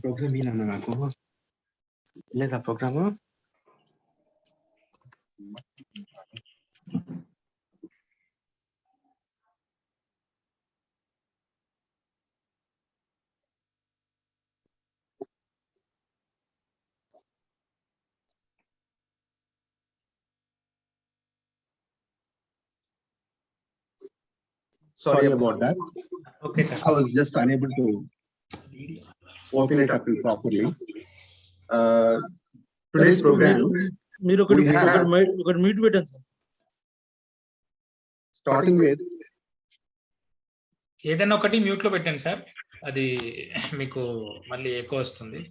Programme ఏనా నాకు లేదా programme Sorry about that. Okay, sir. I was just unable to open it up properly. Today's program, మీరు ఒకటి mute పెట్టండి sir. starting with ఏదైనా ఒకటి మ్యూట్ లో పెట్టండి సార్, అది మీకు మళ్ళీ ఎక్కువ వస్తుంది.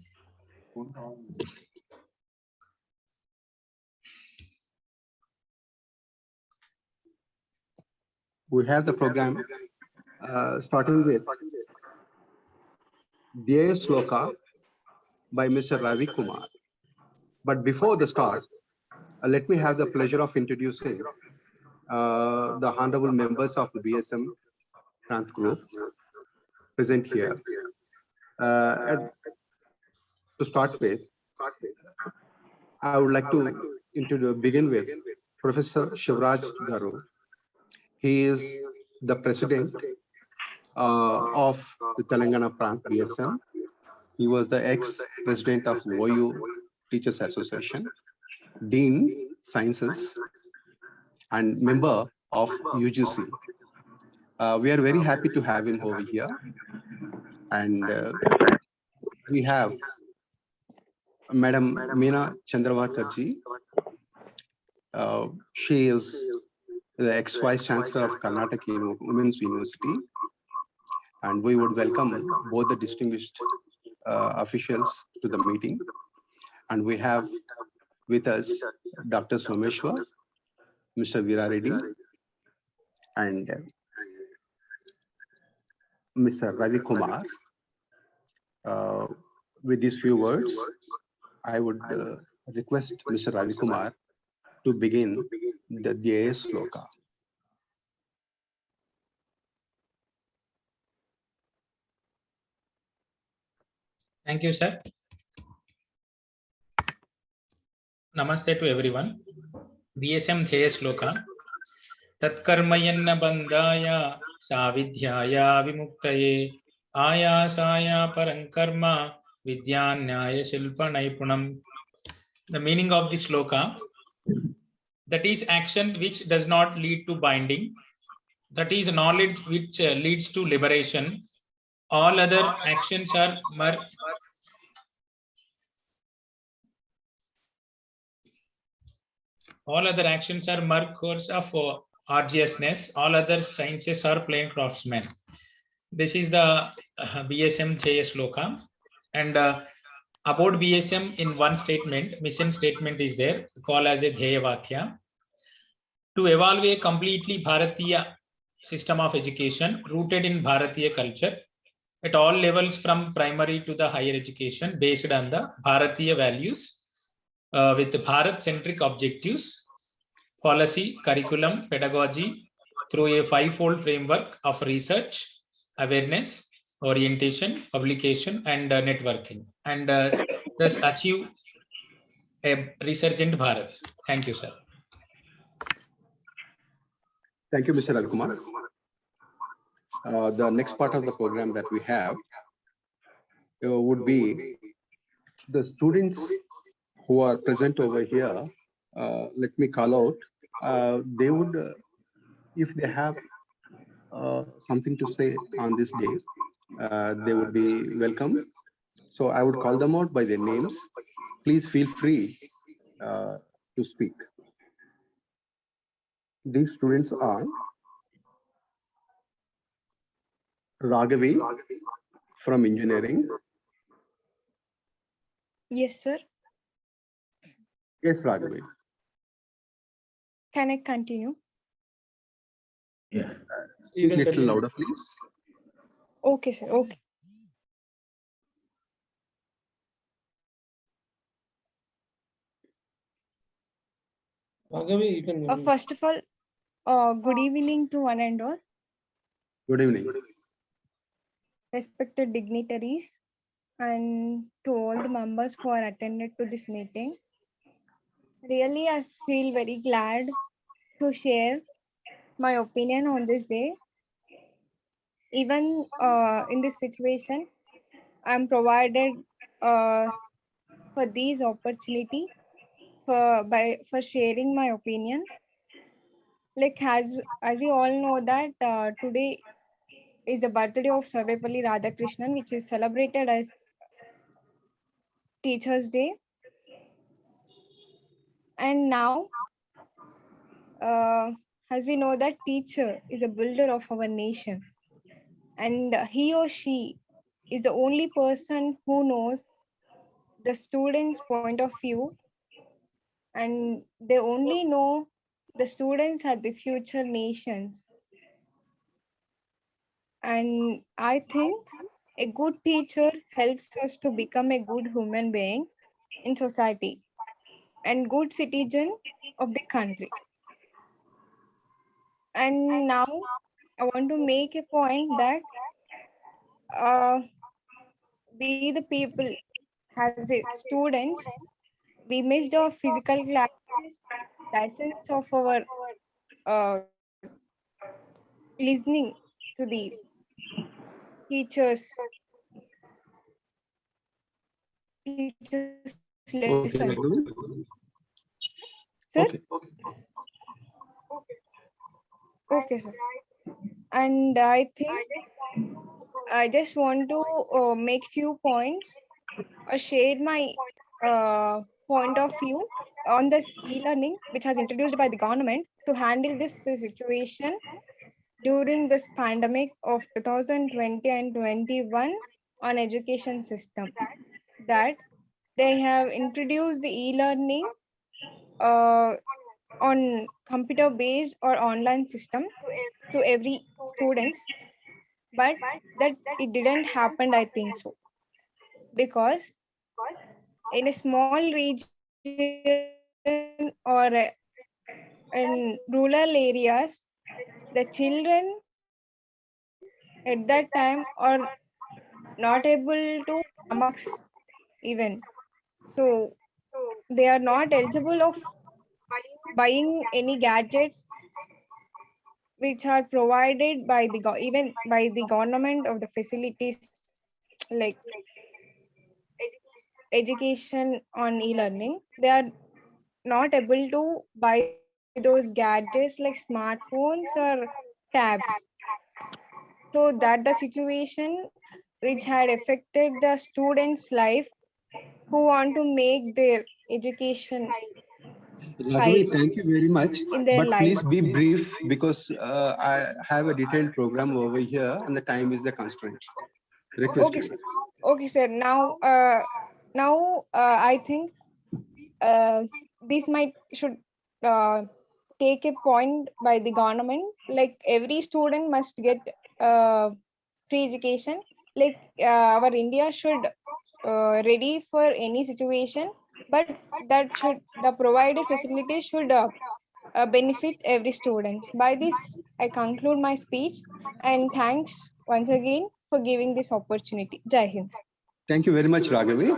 we have the program starting with BSM Sloka by Mr. Ravi Kumar. But before the start, let me have the pleasure of introducing the honorable members of the BSM Trans Group present here. To start with, I would like to begin with Professor Shivraj Garu. He is the president of the Telangana Prant BSM. He was the ex-president of OU Teachers Association, Dean Sciences, and member of UGC. We are very happy to have him over here. And we have Madam Meena Chandravarkarji. She is the ex-vice chancellor of Karnataka Women's University, and we would welcome both the distinguished officials to the meeting. And we have with us Dr. Someshwar, Mr. Veera Reddy, and Mr. Ravi Kumar. With these few words, I would request Mr. Ravi Kumar to begin the BSM Sloka. Thank you, sir. Namaste to everyone. BSM Sloka. Tatkarmayanna bandhaya savidhyaya vimuktaye ayasaya parankarma vidyanyaya shilpa naipunam. The meaning of the sloka: that is action which does not lead to binding, that is knowledge which leads to liberation. All other actions are markers of arduousness. All other sciences are plain craftsmen. This is the BSM sloka. And about BSM, in one statement, mission statement is there, called as a Dheya Vakya. To evolve a completely Bharatiya system of education rooted in Bharatiya culture at all levels from primary to the higher education, based on the Bharatiya values with Bharat-centric objectives, policy, curriculum, pedagogy through a five-fold framework of research, awareness, orientation, publication, and networking, and thus achieve a resurgent Bharat. Thank you, sir. Thank you, Mr. Ravi Kumar. The next part of the program that we have would be the students who are present over here. Let me call out. They would, if they have something to say on this day, they would be welcome. So I would call them out by their names. Please feel free to speak. These students are Raghavi from engineering. Yes, sir. Yes, Raghavi. Can I continue? Yeah. Speak a little louder, please. Okay, sir. Okay. Raghavi, you can. First of all, Good evening to one and all, Good evening. respected dignitaries, and to all the members who are attended to this meeting. Really, I feel very glad to share my opinion on this day. Even in this situation, I'm provided for this opportunity for sharing my opinion. Like as we all know that today is the birthday of Sarvepalli Radhakrishnan, which is celebrated as Teachers' Day. And now, as we know that teacher is a builder of our nation, and he or she is the only person who knows the student's point of view, and they only know the students are the future nations. And I think a good teacher helps us to become a good human being in society and good citizen of the country. And now I want to make a point that uh, we the people as a students, we missed our physical classes, lessons of our uh, listening to the teachers lessons. Okay, Raghavi. Sir? Okay. Okay, sir. And I think I just want to make few points or share my point of view on this e-learning, which has introduced by the government to handle this situation during this pandemic of 2020 and 21 on education system. That they have introduced the e-learning on computer based or online system to every students, but that it didn't happen, I think so, because in a small region or in rural areas, the children at that time are not able to stomachs even, so they are not eligible of buying any gadgets which are provided by the even by the government of the facilities like education on e-learning. They are not able to buy those gadgets like smartphones or tabs. So that the situation which had affected the students' life who want to make their education high Raghavi, thank you very much. in their But life. please be brief because I have a detailed program over here and the time is the constraint. Request Okay, you. sir. Okay, sir. Now, I think this might should uh, take a point by the government. Like every student must get free education. Like our India should ready for any situation, but that should the provided facility should benefit every students. By this, I conclude my speech and thanks once again for giving this opportunity. Jai Hind. Thank you very much, Raghavi.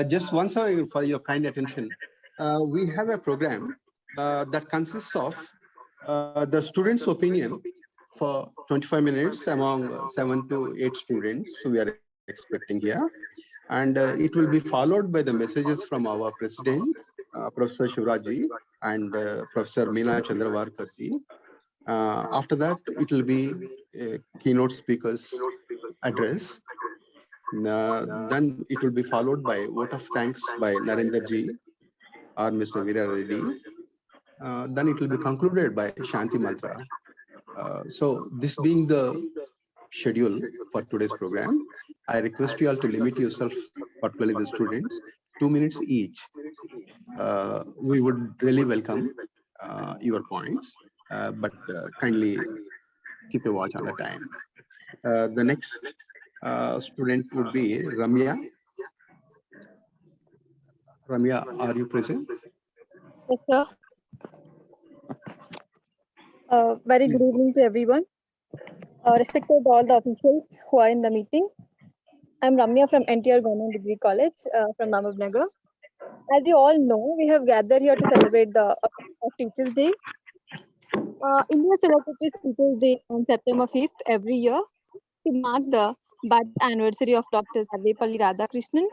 Just once for your kind attention. We have a program that consists of the students' opinion for 25 minutes among 7 to 8 students we are expecting here. And it will be followed by the messages from our president, Professor Shivraji, and Professor Meena Chandravarkarji. After that, it will be a keynote speakers address. Then it will be followed by vote of thanks by Narendra ji or Mr. Veera Reddy. Then it will be concluded by Shanti Mantra. So this being the schedule for today's program, I request you all to limit yourself, particularly the students, 2 minutes each. We would really welcome your points, but kindly keep a watch on the time. The next student would be Ramya. Ramya, are you present? Yes, sir. Very good evening to everyone. Respected all the officials who are in the meeting. I'm Ramya from NTR Government Degree College from Mahbubnagar. As you all know, we have gathered here to celebrate the Teachers' Day. India celebrates Teachers' Day on September 5th every year to mark the birth anniversary of Dr. Sarvepalli Radhakrishnan,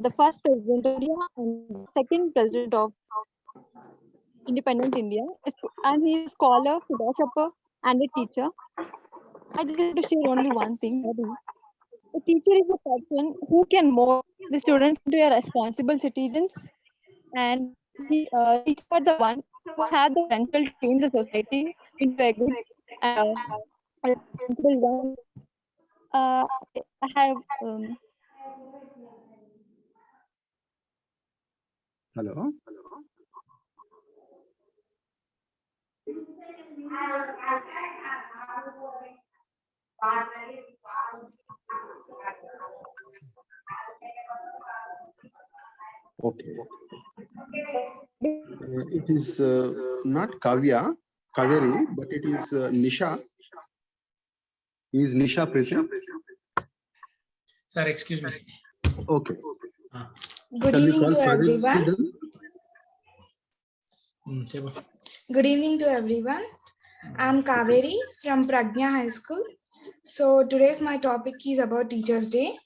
the first president of India and the second president of independent India, and he is a scholar, philosopher, and a teacher. I just want to share only one thing. That is, a teacher is a person who can mold the students into a responsible citizens, and teachers are the one who have the potential to change the society into a good and responsible one. I have Hello. Okay. It is not Kaveri, but it is Nisha. Is Nisha present? Sir, excuse me. Okay. Good Shall we evening call to Kaveri everyone. then? Good evening to everyone. I'm Kaveri from Pragnya High School. So today's my topic is about Teachers' Day.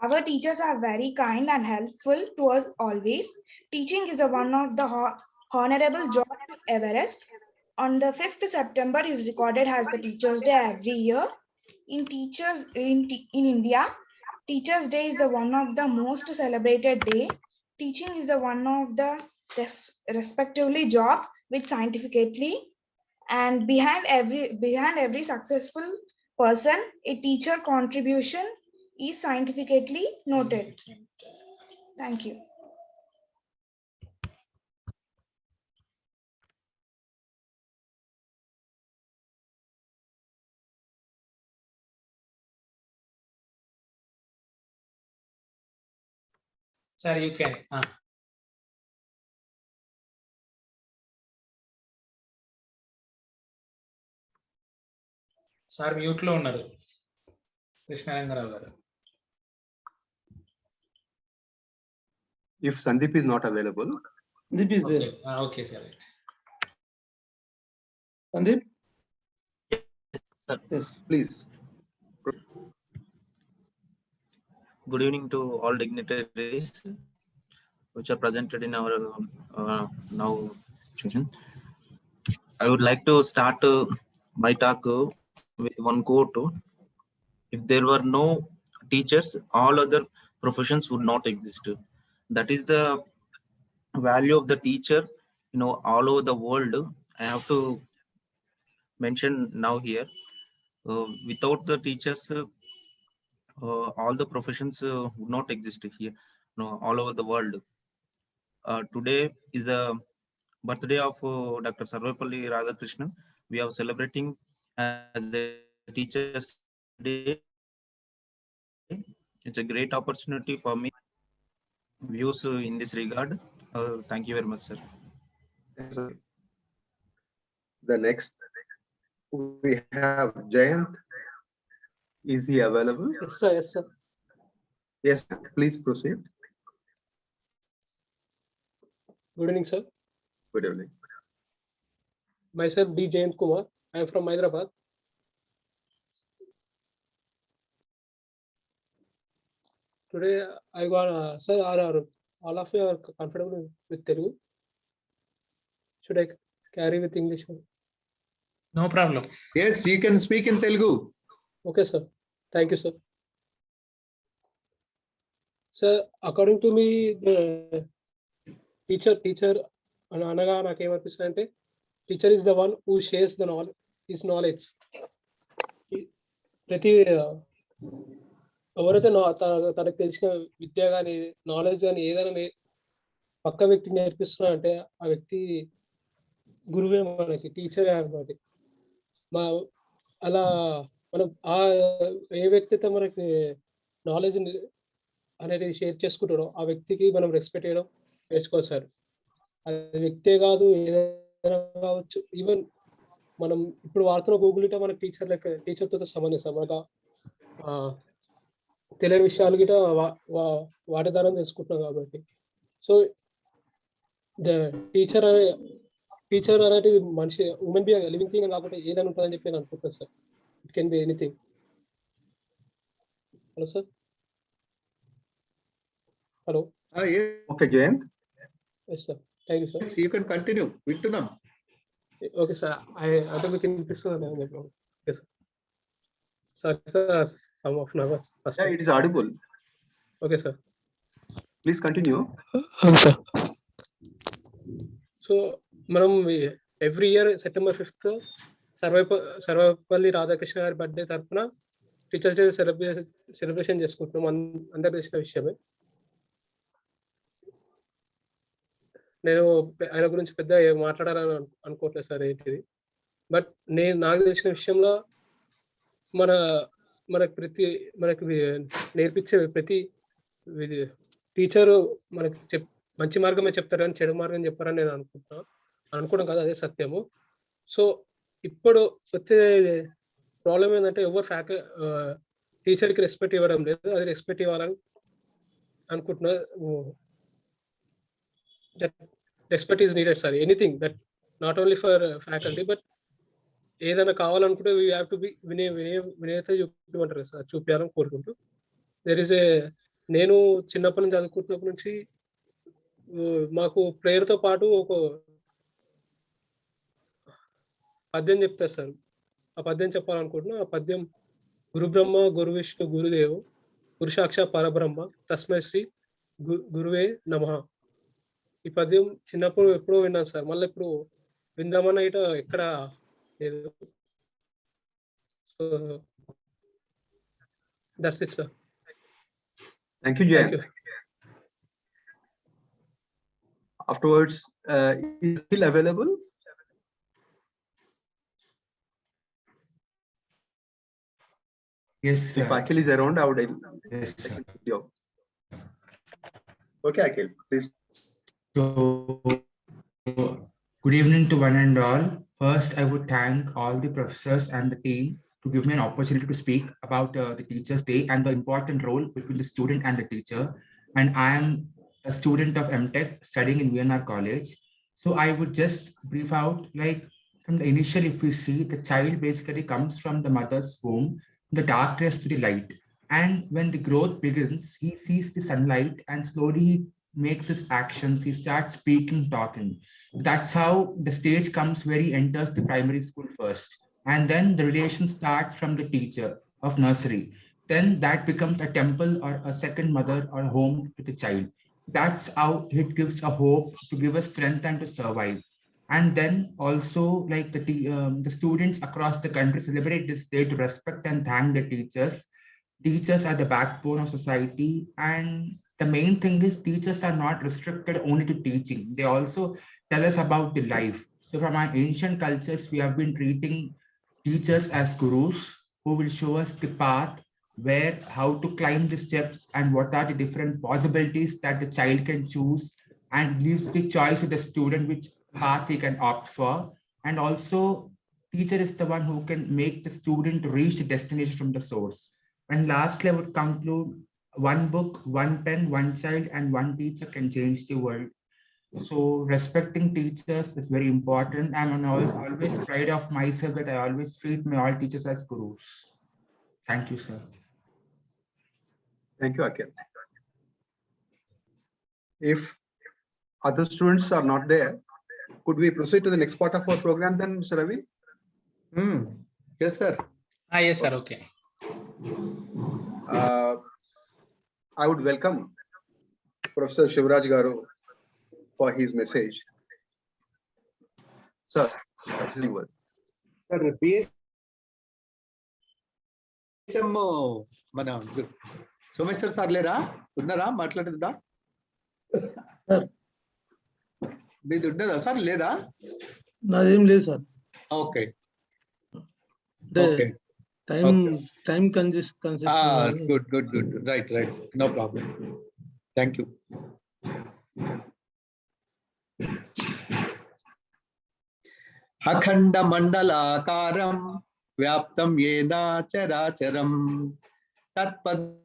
Our teachers are very kind and helpful to us always. Teaching is one of the honorable job to Everest. On the 5th September is recorded as the Teachers' Day every year. In India, Teachers' Day is the one of the most celebrated day. Teaching is the one of the respectively job with scientifically, and behind every successful person, a teacher contribution is scientifically noted. Thank you. Sir, you can. Sir mute లో ఉన్నారు కృష్ణరంగారావు గారు. If Sandeep is not available, Sandeep is there. Okay, sir. Sandeep? Sir. Yes. please. Good evening to all dignitaries which are presented in our now situation. I would like to start my talk with one quote. If there were no teachers, all other professions would not exist. That is the value of the teacher, all over the world. I have to mention now here. Without the teachers, all the professions would not exist here, all over the world. Today is the birthday of Dr. Sarvepalli Radhakrishnan. We are celebrating as a Teachers' Day. It's a great opportunity for me. Views in this regard. Thank you very much, sir. Yes, sir. The next we have Jayant. Is he available? Yes, sir. Yes, sir. Yes, please proceed. Good evening, sir. Good evening. Myself, D. Jayant Kumar. I am from Hyderabad. Today, I got, sir, all of you are comfortable with Telugu? Should I carry with English? No problem. Yes, you can speak in Telugu. Okay, sir. Thank you, sir. Sir, according to me, the teacher, అనగా నాకు ఏమనిపిస్తుంది అంటే teacher is the one who shares the knowledge, his knowledge. ప్రతి ఎవరైతే తనకు తెలిసిన విద్య కానీ knowledge కానీ ఏదైనా పక్క వ్యక్తికి నేర్పిస్తున్నా అంటే ఆ వ్యక్తి గురువే, మనకి టీచరే అనమాట. అలా మనం ఏ వ్యక్తి అయితే మనకి నాలెడ్జ్ అనేది షేర్ చేసుకుంటాడో ఆ వ్యక్తికి మనం రెస్పెక్ట్ చేయడం నేర్చుకోవాలి సార్. అది వ్యక్తే కాదు, ఏదైనా కావచ్చు. ఈవెన్ మనం ఇప్పుడు వాడుతున్న గూగుల్ గిట మన టీచర్తో సమానం సార్. మనకు తెలియని విషయాలు గిట వాటి ద్వారా తెలుసుకుంటున్నాం కాబట్టి. సో ద టీచర్ అనేది మనిషి ఉమెన్ బి లివింగ్ థింగ్ కాకుండా ఏదైనా ఉంటుందని చెప్పి నేను అనుకుంటున్నాను sir. It can be anything. Hello sir. Hello. Okay, Jayant. Yes sir. Thank you sir. Yes, you can continue. వింటున్నాం. Okay sir. అంటే మీకు వినిపిస్తుంది అని చెప్పాను. Okay sir. Sir some of nervous. Yeah, it is audible. Okay sir. Please continue. Okay sir. So మనం every year September 5th Sarvepalli Radhakrishna గారి birthday తరఫున teachers day celebration చేసుకుంటున్నాం. అందరు తెలిసిన విషయమే. నేను ఆయన గురించి పెద్ద మాట్లాడాలని అనుకోవట్లేదు సార్ ఏంటిది. బట్ నాకు తెలిసిన విషయంలో మనకి నేర్పించే ప్రతి టీచరు మనకి మంచి మార్గమే చెప్తారు కానీ చెడు మార్గం చెప్పారని నేను అనుకోవడం కాదు, అదే సత్యము. సో ఇప్పుడు వచ్చే ప్రాబ్లం ఏంటంటే ఎవరు టీచర్కి రెస్పెక్ట్ ఇవ్వడం లేదు. అది రెస్పెక్ట్ ఇవ్వాలని అనుకుంటున్నా. Respect is needed sir. Anything that not only for faculty but ఏదైనా కావాలనుకుంటే వీ హ్యావ్ టు బి వినేత చూపించమంటారు సార్, చూపించాలని కోరుకుంటూ. నేను చిన్నప్పటి నుంచి చదువుకుంటున్నప్పటి నుంచి మాకు ప్రేయర్తో పాటు ఒక పద్యం చెప్తారు సార్. ఆ పద్యం చెప్పాలనుకుంటున్నా. ఆ పద్యం గురు బ్రహ్మ గురు విష్ణు గురుదేవు గురు సాక్షాత్ పరబ్రహ్మ తస్మై శ్రీ గురువే నమః. ఈ పద్యం చిన్నప్పుడు ఎప్పుడో విన్నాను సార్. మళ్ళీ ఇప్పుడు విందామన్న ఇట ఎక్కడ లేదు. So that's it sir. Thank you, Jayant. Afterwards, is still available? Yes, sir. If Akhil is around, I would. Yes, sir. Okay, Akhil, please. So, good evening to one and all. First, I would thank all the professors and the team to give me an opportunity to speak about the Teachers' Day and the important role between the student and the teacher. And I am a student of MTech studying in VNR College. So I would just brief out, like from the initial, if we see, the child basically comes from the mother's womb, the darkness to the light. And when the growth begins, he sees the sunlight and slowly he makes his actions, he starts speaking, talking. That's how the stage comes where he enters the primary school first. And then the relation starts from the teacher of nursery. Then that becomes a temple or a second mother or home to the child. That's how it gives a hope to give us strength and to survive. And then also, like the students across the country celebrate this day to respect and thank the teachers. Teachers are the backbone of society, and the main thing is teachers are not restricted only to teaching. They also tell us about the life. So from our ancient cultures, we have been treating teachers as gurus who will show us the path where how to climb the steps and what are the different possibilities that the child can choose, and leaves the choice to the student which path he can opt for. And also teacher is the one who can make the student reach the destination from the source. And lastly, I would conclude, one book, one pen, one child and one teacher can change the world. So respecting teachers is very important. I'm always pride of myself that I always treat my all teachers as gurus. Thank you, sir. Thank you, Akhil. If other students are not there, could we proceed to the next part of our program then, Mr. Ravi? Yes, sir. Yes, sir. Okay. I would welcome Professor Shivraj Garu for his message. Sir, this is yours. Sir, BSM మన Someshwar sir లేరా, ఉన్నారా, మాట్లాడుతుందా? మీది ఉండదా sir, లేదా? నాదేం లేదు sir. Okay okay, time concession. Good. Right, no problem. Thank you. అఖండ మండలాకారం వ్యాప్తం ఏన చరాచరం తత్పదం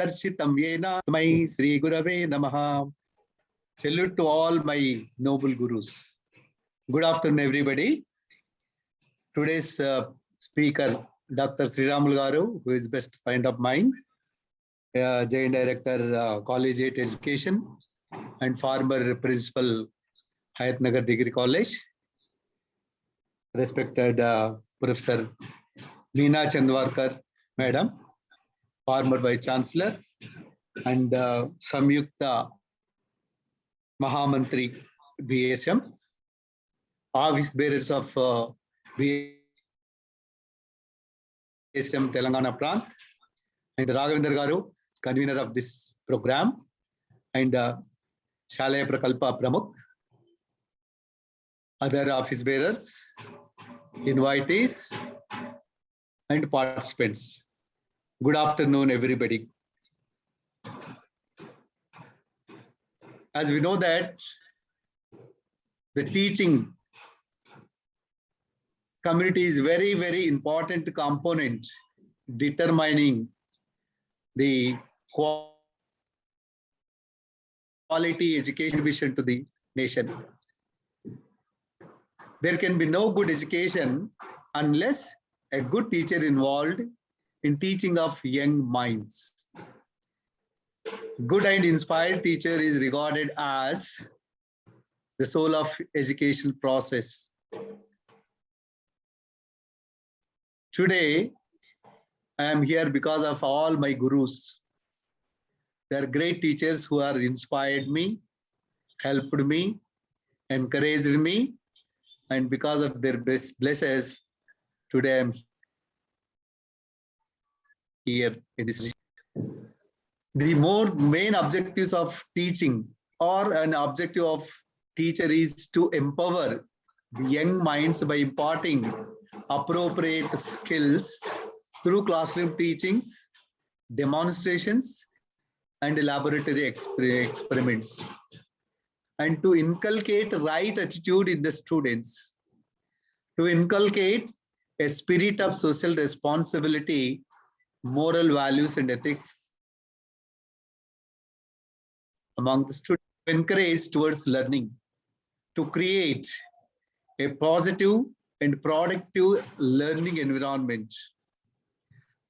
దర్శితం ఏన మై శ్రీ గురవే నమః. Salute to all my noble gurus. Good afternoon, everybody. Today's speaker, Dr. Sriramul Garu, who is best friend of mine, Joint Director, Collegiate Education, and former Principal, Hayatnagar Degree College. Respected Professor Meena Chandwarkar, Madam, former Vice Chancellor, and Samyukta Mahamantri, BSM, office bearers of BSM Telangana Prant, and Raghavendra Garu, convener of this program, and Shalaya Prakalpa Pramukh, other office bearers, invitees, and participants. Good afternoon, everybody. As we know that the teaching community is very, very important component determining the quality education vision to the nation. There can be no good education unless a good teacher involved in teaching of young minds. Good and inspired teacher is regarded as the soul of education process. Today, I am here because of all my gurus. They are great teachers who are inspired me, helped me, encouraged me, and because of their blessings, today I am here in this. The main objectives of teaching or an objective of teacher is to empower the young minds by imparting appropriate skills through classroom teachings, demonstrations, and laboratory experiments, and to inculcate right attitude in the students, to inculcate a spirit of social responsibility, moral values, and ethics among the students, to encourage towards learning, to create a positive and productive learning environment,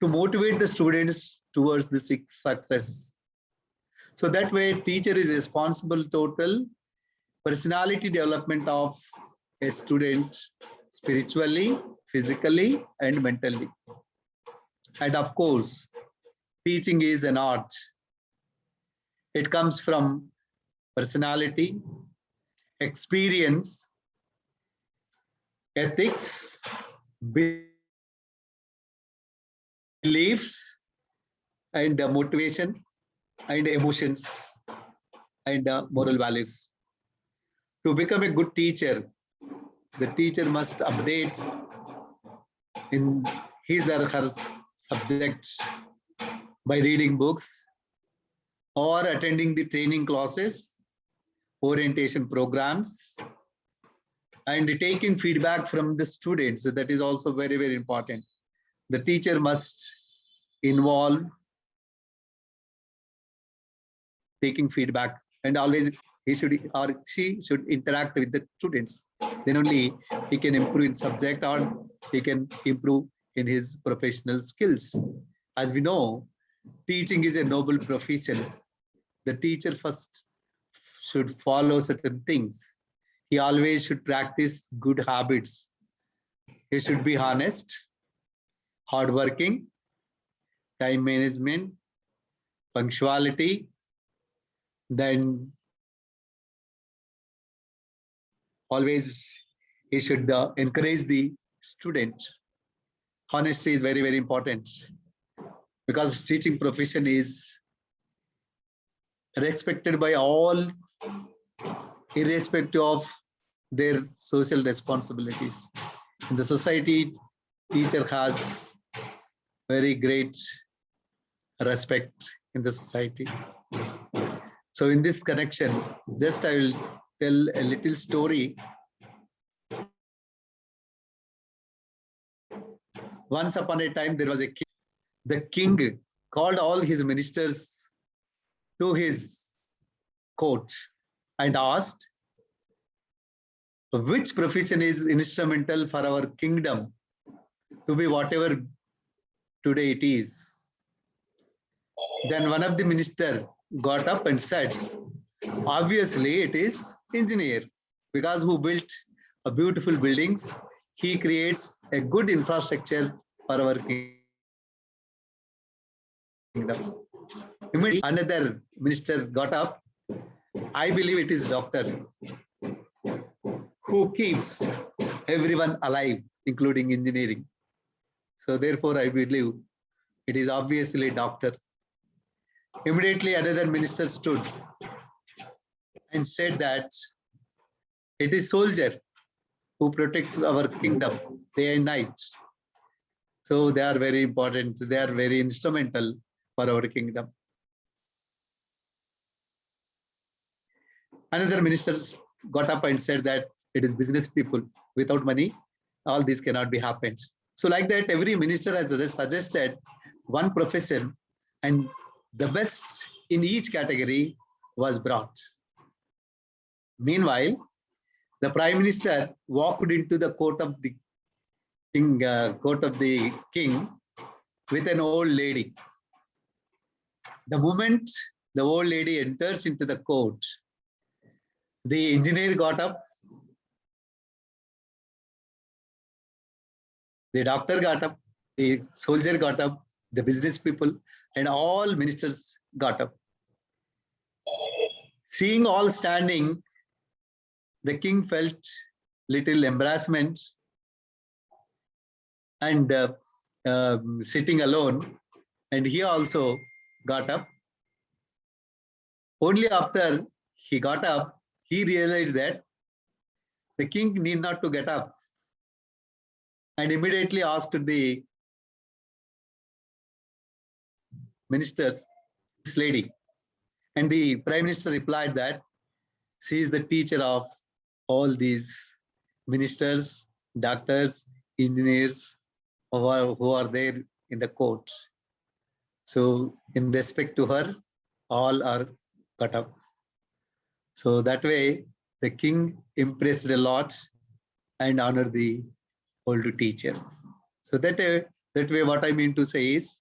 to motivate the students towards the success. So that way, teacher is responsible total personality development of a student spiritually, physically, and mentally. And of course, teaching is an art. It comes from personality, experience, ethics, beliefs, and motivation, and emotions, and moral values. To become a good teacher, the teacher must update in his or her subject by reading books or attending the training classes, orientation programs, and taking feedback from the students. That is also very, very important. The teacher must involve taking feedback, and always he should or she should interact with the students. Then only he can improve in subject or he can improve in his professional skills. As we know, teaching is a noble profession. The teacher first should follow certain things. He always should practice good habits. He should be honest, hardworking, time management, punctuality. Then always he should encourage the student. Honesty is very, very important because teaching profession is respected by all, irrespective of their social responsibilities. In the society, teacher has very great respect in the society. So in this connection, just I will tell a little story. Once upon a time, there was a king. The king called all his ministers to his court and asked, which profession is instrumental for our kingdom to be whatever today it is? Then one of the minister got up and said, obviously it is engineer, because who built a beautiful buildings, he creates a good infrastructure for our kingdom. Immediately another minister got up. I believe it is doctor, who keeps everyone alive, including engineering. So therefore, I believe it is obviously doctor. Immediately another minister stood and said that it is soldier who protects our kingdom day and night. So they are very important. They are very instrumental for our kingdom. Another minister got up and said that it is business people. Without money, all this cannot be happened. So like that, every minister has suggested one profession, and the best in each category was brought. Meanwhile, the prime minister walked into the court of the king with an old lady. The moment the old lady enters into the court, the engineer got up, the doctor got up, the soldier got up, the business people, and all ministers got up. Seeing all standing, the king felt little embarrassment and sitting alone, and he also got up. Only after he got up, he realized that the king need not to get up, and immediately asked the ministers, this lady, and the prime minister replied that she is the teacher of all these ministers, doctors, engineers who are there in the court. So in respect to her, all are cut up. So that way, the king impressed a lot and honored the old teacher. So that way, what I mean to say is,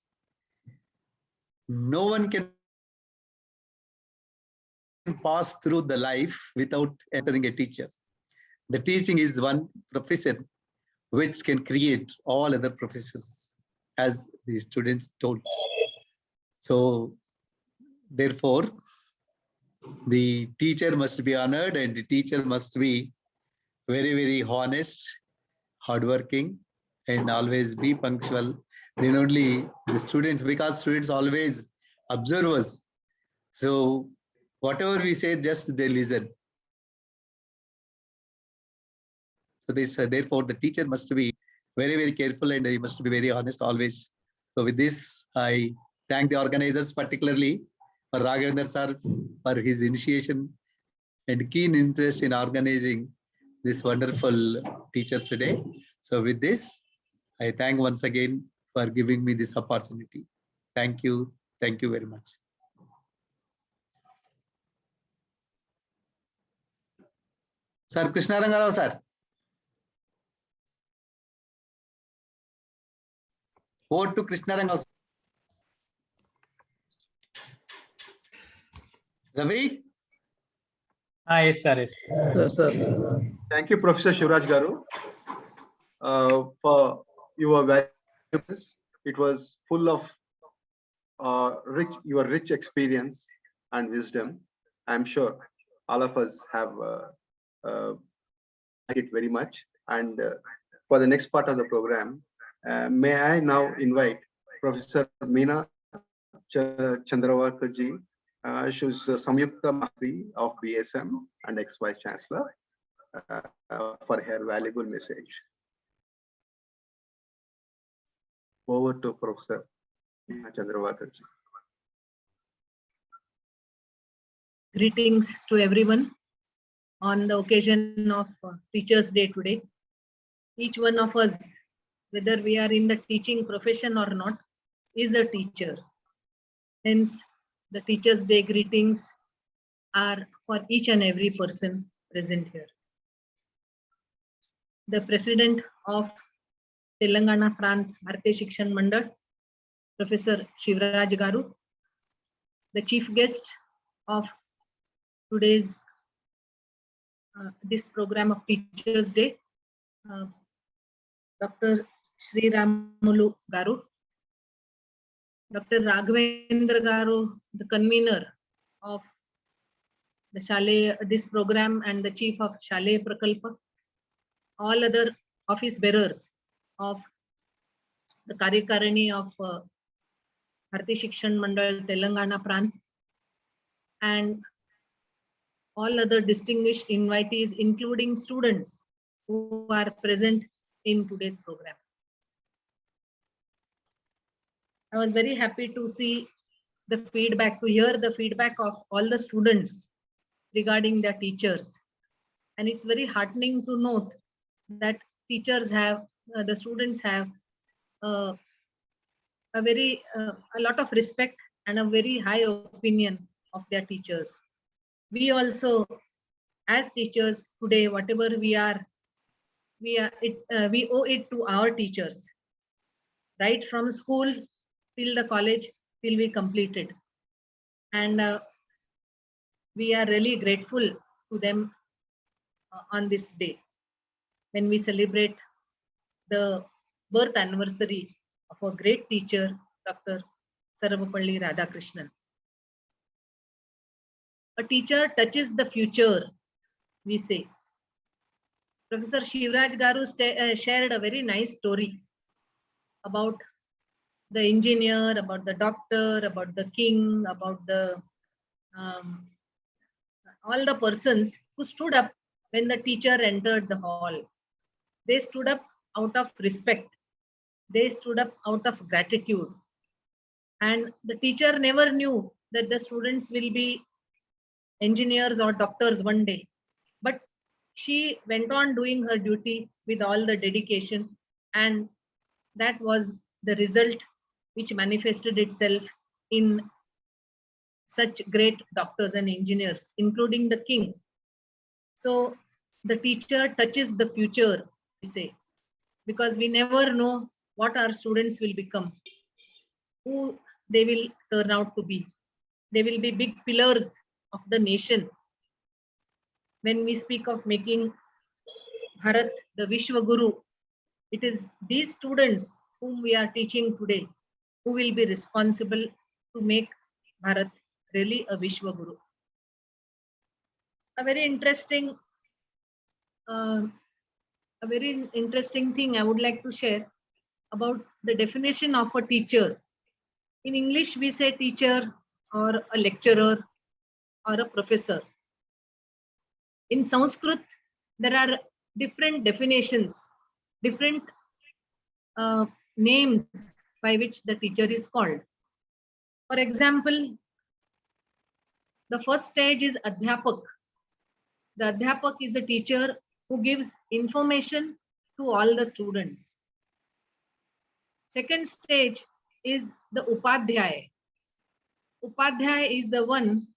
no one can pass through the life without entering a teacher. The teaching is one profession which can create all other professions, as the students told. So therefore, the teacher must be honored, and the teacher must be very, very honest, hardworking, and always be punctual. Then only the students, because students always observe us. So whatever we say, just they listen. So therefore, the teacher must be very, very careful, and he must be very honest always. So with this, I thank the organizers, particularly for Raghavendra sir, for his initiation and keen interest in organizing this wonderful Teachers Day. So with this, I thank once again for giving me this opportunity. Thank you. Thank you very much. Sir, Krishna Rangarao sir. Over to Krishna Rangarao. Ravi? Yes, sir. Yes. Sir. Thank you, Professor Shivraj Garu, for your valuables. It was full of your rich experience and wisdom. I'm sure all of us have liked it very much. And for the next part of the program, may I now invite Professor Meena Chandravarkaji. She's Samyukta Mahri of BSM and ex-Vice Chancellor, for her valuable message. Over to Professor Chandravarkaji. Greetings to everyone. on the occasion of Teachers' Day today. Each one of us, whether we are in the teaching profession or not, is a teacher. Hence, the Teachers' Day greetings are for each and every person present here. The President of Telangana Prant Bharatiya Shikshan Mandal, Professor Shivraj Garu, the chief guest of today's this program of Teachers' Day, Dr. Sri Ramulu Garu, Dr. Raghavendra Garu, the convener of the Shale, this program, and the chief of Shale Prakalpa, all other office bearers of the Karyakarani of Bharatiya Shikshan Mandal Telangana Prant, and all other distinguished invitees, including students who are present in today's program. I was very happy to see the feedback, to hear the feedback of all the students regarding their teachers. And it's very heartening to note that teachers have, the students have a lot of respect and a very high opinion of their teachers. We also, as teachers today, whatever we are, we owe it to our teachers, right from school till the college, till we completed. And we are really grateful to them on this day, when we celebrate the birth anniversary of a great teacher, Dr. Sarvapalli Radhakrishnan. A teacher touches the future, we say. Professor Shivraj Garu shared a very nice story about the engineer, about the doctor, about the king, about the all the persons who stood up when the teacher entered the hall. They stood up out of respect. They stood up out of gratitude. And the teacher never knew that the students will be engineers or doctors one day. But she went on doing her duty with all the dedication, and that was the result which manifested itself in such great doctors and engineers, including the king. So the teacher touches the future, we say, because we never know what our students will become, who they will turn out to be. They will be big pillars of the nation. When we speak of making Bharat the Vishwa Guru, it is these students whom we are teaching today who will be responsible to make Bharat really a Vishwa Guru. A very interesting thing I would like to share about the definition of a teacher. In English, we say teacher or a lecturer or a professor. In Sanskrit, there are different definitions, different names by which the teacher is called. For example, the first stage is Adhyapak. The Adhyapak is a teacher who gives information to all the students. Second stage is the Upadhyay. Upadhyay is the one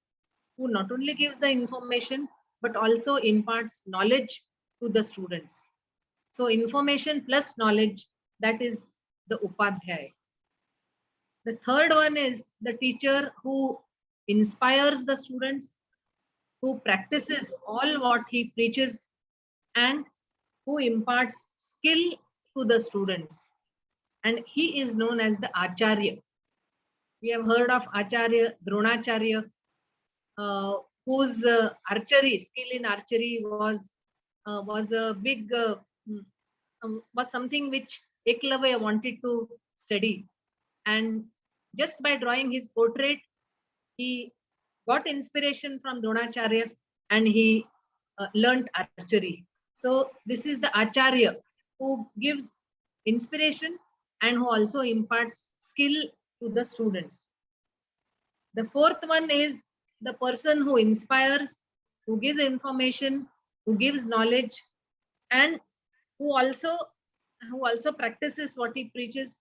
who not only gives the information but also imparts knowledge to the students. So information plus knowledge, that is the Upadhyay. The third one is the teacher who inspires the students, who practices all what he preaches, and who imparts skill to the students. And he is known as the Acharya. We have heard of Acharya, Dronacharya, whose archery, skill in archery was a big, was something which Eklavya wanted to study. And just by drawing his portrait, he got inspiration from Dronacharya and he learnt archery. So this is the Acharya who gives inspiration and who also imparts skill to the students. The fourth one is the person who inspires, who gives information, who gives knowledge, and who also practices what he preaches.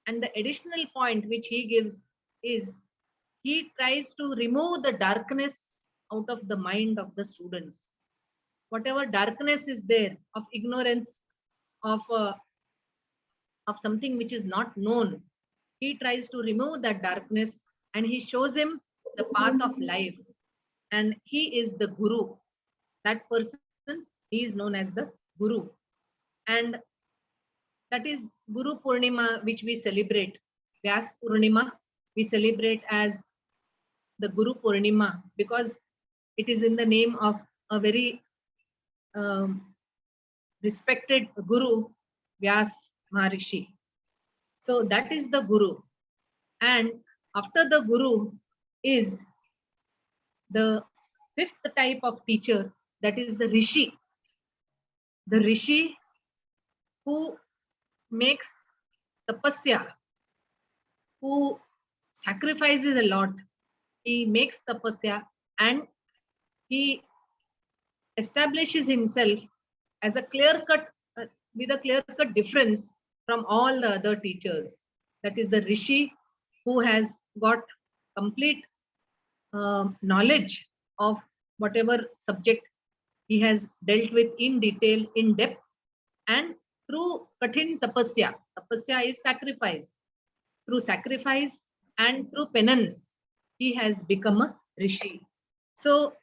And the additional point which he gives is he tries to remove the darkness out of the mind of the students. Whatever darkness is there of ignorance, of something which is not known, he tries to remove that darkness and he shows him the path of life. And he is the Guru. That person, he is known as the Guru. And that is Guru Purnima, which we celebrate. Vyas Purnima, we celebrate as the Guru Purnima because it is in the name of a very respected Guru, Vyas Maharishi. So that is the Guru. And after the Guru is the fifth type of teacher, that is the Rishi. The Rishi who makes tapasya, who sacrifices a lot. He makes tapasya and he establishes himself as a clear-cut, with a clear-cut difference from all the other teachers. That is the Rishi who has got complete knowledge of whatever subject he has dealt with in detail, in depth, and through kathin tapasya. Tapasya is sacrifice. Through sacrifice and through penance, he has become a Rishi. So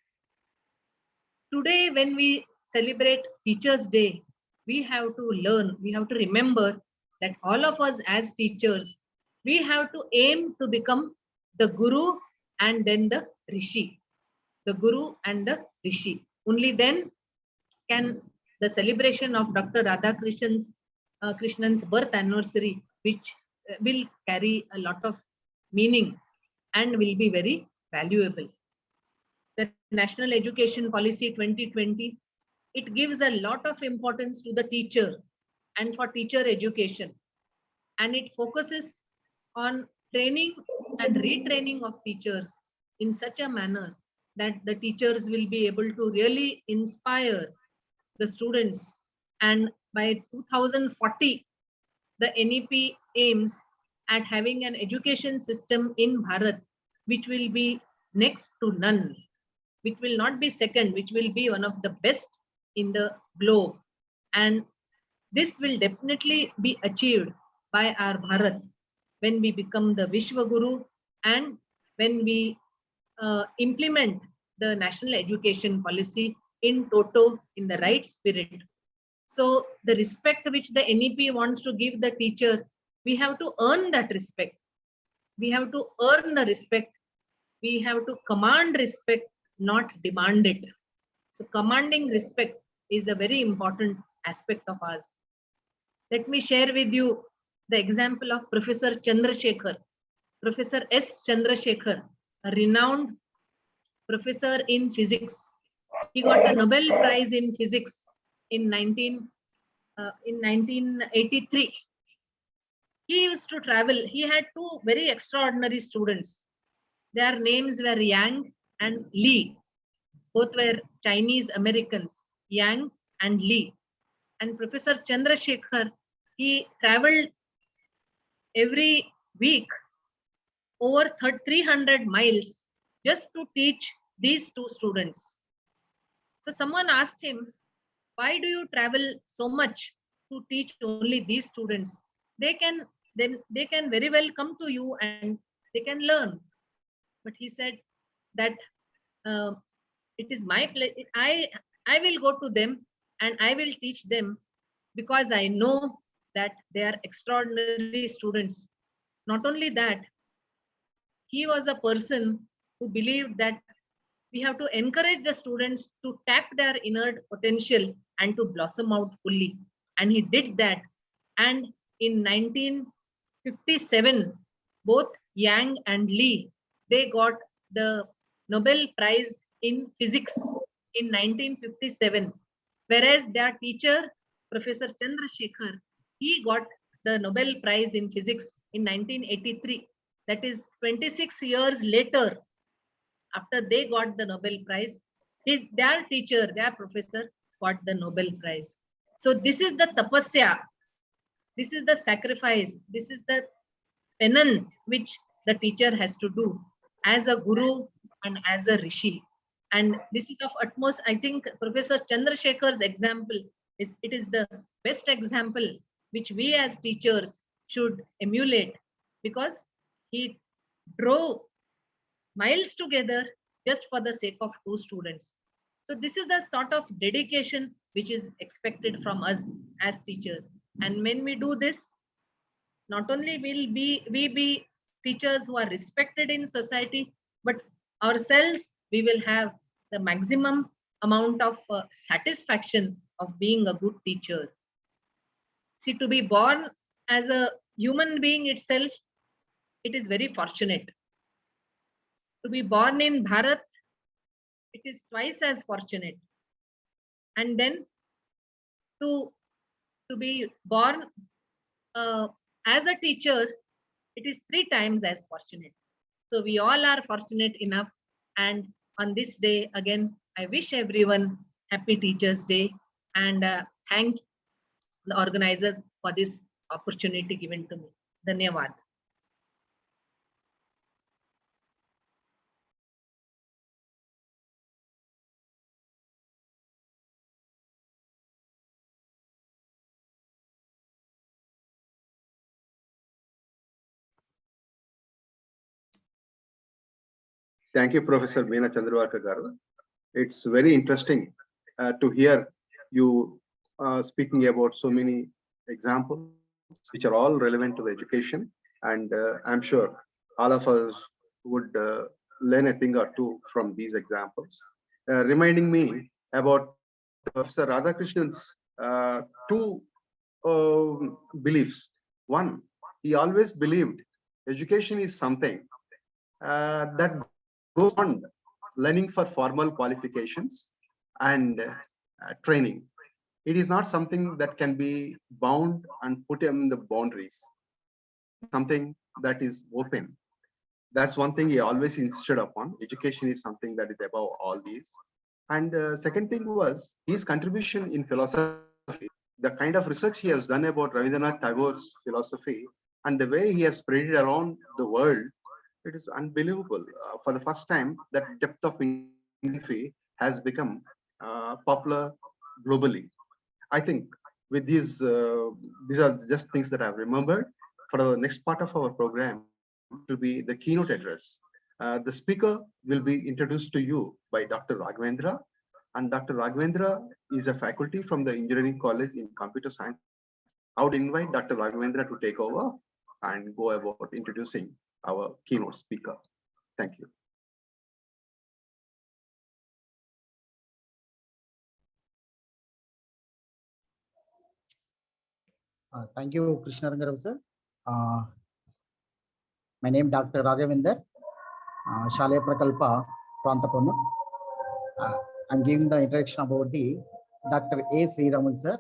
today when we celebrate Teachers' Day, we have to learn, we have to remember that all of us as teachers, we have to aim to become the Guru and then the Rishi. The Guru and the Rishi. Only then can the celebration of Dr. Krishnan's birth anniversary, which will carry a lot of meaning and will be very valuable. The National Education Policy 2020, it gives a lot of importance to the teacher and for teacher education. And it focuses on training and retraining of teachers in such a manner that the teachers will be able to really inspire the students. And by 2040, the NEP aims at having an education system in Bharat, which will be next to none, which will not be second, which will be one of the best in the globe. And this will definitely be achieved by our Bharat when we become the Vishwa Guru and when we implement the national education policy in toto, in the right spirit. So the respect which the NEP wants to give the teacher, we have to earn that respect. We have to earn the respect. We have to command respect, not demand it. So commanding respect is a very important aspect of ours. Let me share with you the example of Professor Chandrasekhar. Professor S. Chandrasekhar, a renowned professor in physics. He got the Nobel Prize in Physics in 1983. He used to travel. He had two very extraordinary students. Their names were Yang and Li. Both were Chinese Americans, Yang and Li. And Professor Chandrasekhar, he traveled every week over 300 miles just to teach these two students. So someone asked him, why do you travel so much to teach only these students? They can very well come to you and they can learn. But he said that it is my place. I will go to them and I will teach them because I know that they are extraordinary students. Not only that, he was a person who believed that we have to encourage the students to tap their inner potential and to blossom out fully. And he did that. And in 1957, both Yang and Li, they got the Nobel Prize in Physics in 1957. Whereas their teacher, Professor Chandrasekhar, he got the Nobel Prize in Physics in 1983. That is 26 years later, after they got the Nobel Prize, their teacher, their professor got the Nobel Prize. So this is the tapasya. This is the sacrifice. This is the penance which the teacher has to do as a guru and as a rishi. And this is of utmost, I think Professor Chandrasekhar's example it is the best example which we as teachers should emulate, because he drove miles together just for the sake of 2 students. So this is the sort of dedication which is expected from us as teachers. And when we do this, not only will we be teachers who are respected in society, but ourselves, we will have the maximum amount of satisfaction of being a good teacher. See, to be born as a human being itself, it is very fortunate. To be born in Bharat, it is twice as fortunate. And then to be born as a teacher, it is 3 times as fortunate. So we all are fortunate enough. And on this day, again, I wish everyone happy Teachers' Day, and thank the organizers for this opportunity given to me. Dhanyavad. Thank you, Professor Meena Chandravarka garu. It's very interesting to hear you speaking about so many examples which are all relevant to the education, and I'm sure all of us would learn a thing or two from these examples, reminding me about Professor Radhakrishnan's 2 beliefs. One, he always believed education is something that goes on learning for formal qualifications and training. It is not something that can be bound and put in the boundaries, something that is open. That's one thing he always insisted upon. Education is something that is above all these. And second thing was his contribution in philosophy, the kind of research he has done about Rabindranath Tagore's philosophy and the way he has spread it around the world. It is unbelievable. For the first time, that depth of philosophy has become popular globally. I think with these are just things that I've remembered. For the next part of our program, it will be the keynote address. The speaker will be introduced to you by Dr. Raghavendra, and Dr. Raghavendra is a faculty from the Engineering College in Computer Science. I would invite Dr. Raghavendra to take over and go about introducing our keynote speaker. Thank you. Thank you, Krishna Rangarav sir. My name is Dr. Raghavendra, Shalaya Prakalpa, Prantaponu. I'm giving the introduction about the Dr. A. Sriraman sir.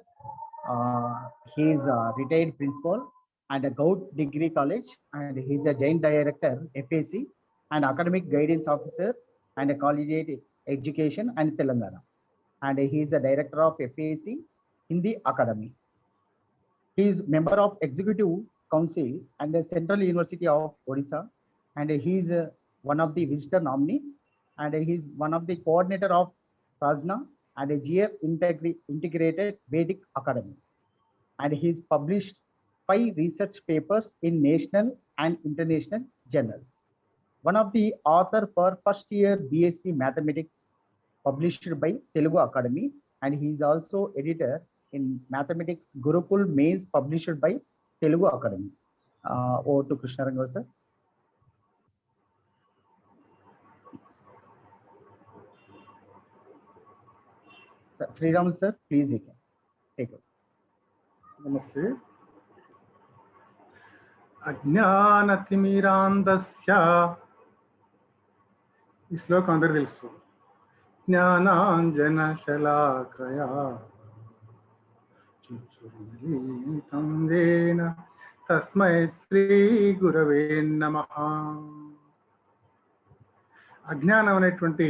He is a retired principal and a Gout Degree College, and he is a Joint Director, FAC, and Academic Guidance Officer and a Collegiate Education and Telangana. And he is a Director of FAC Hindi Academy. He is member of Executive Council and the Central University of Odisha, and he is one of the visitor nominee, and he is one of the coordinator of Prajna and a GF Integrated Vedic Academy. And he has published 5 research papers in national and international journals. One of the author for first year BSc Mathematics published by Telugu Academy, and he is also editor in Mathematics Gurukul Mains published by Telugu Academy. Over to Krishna Rangarav sir. Sriram sir, please you can take it. Namaste. Ajnanatimirandasya. ఈ శ్లోకం అందరికీ తెలుసు. జ్ఞానాంజన శలాకయా చక్షురున్మీలితం తస్మై శ్రీ గురవే నమః. అజ్ఞానం అనేటువంటి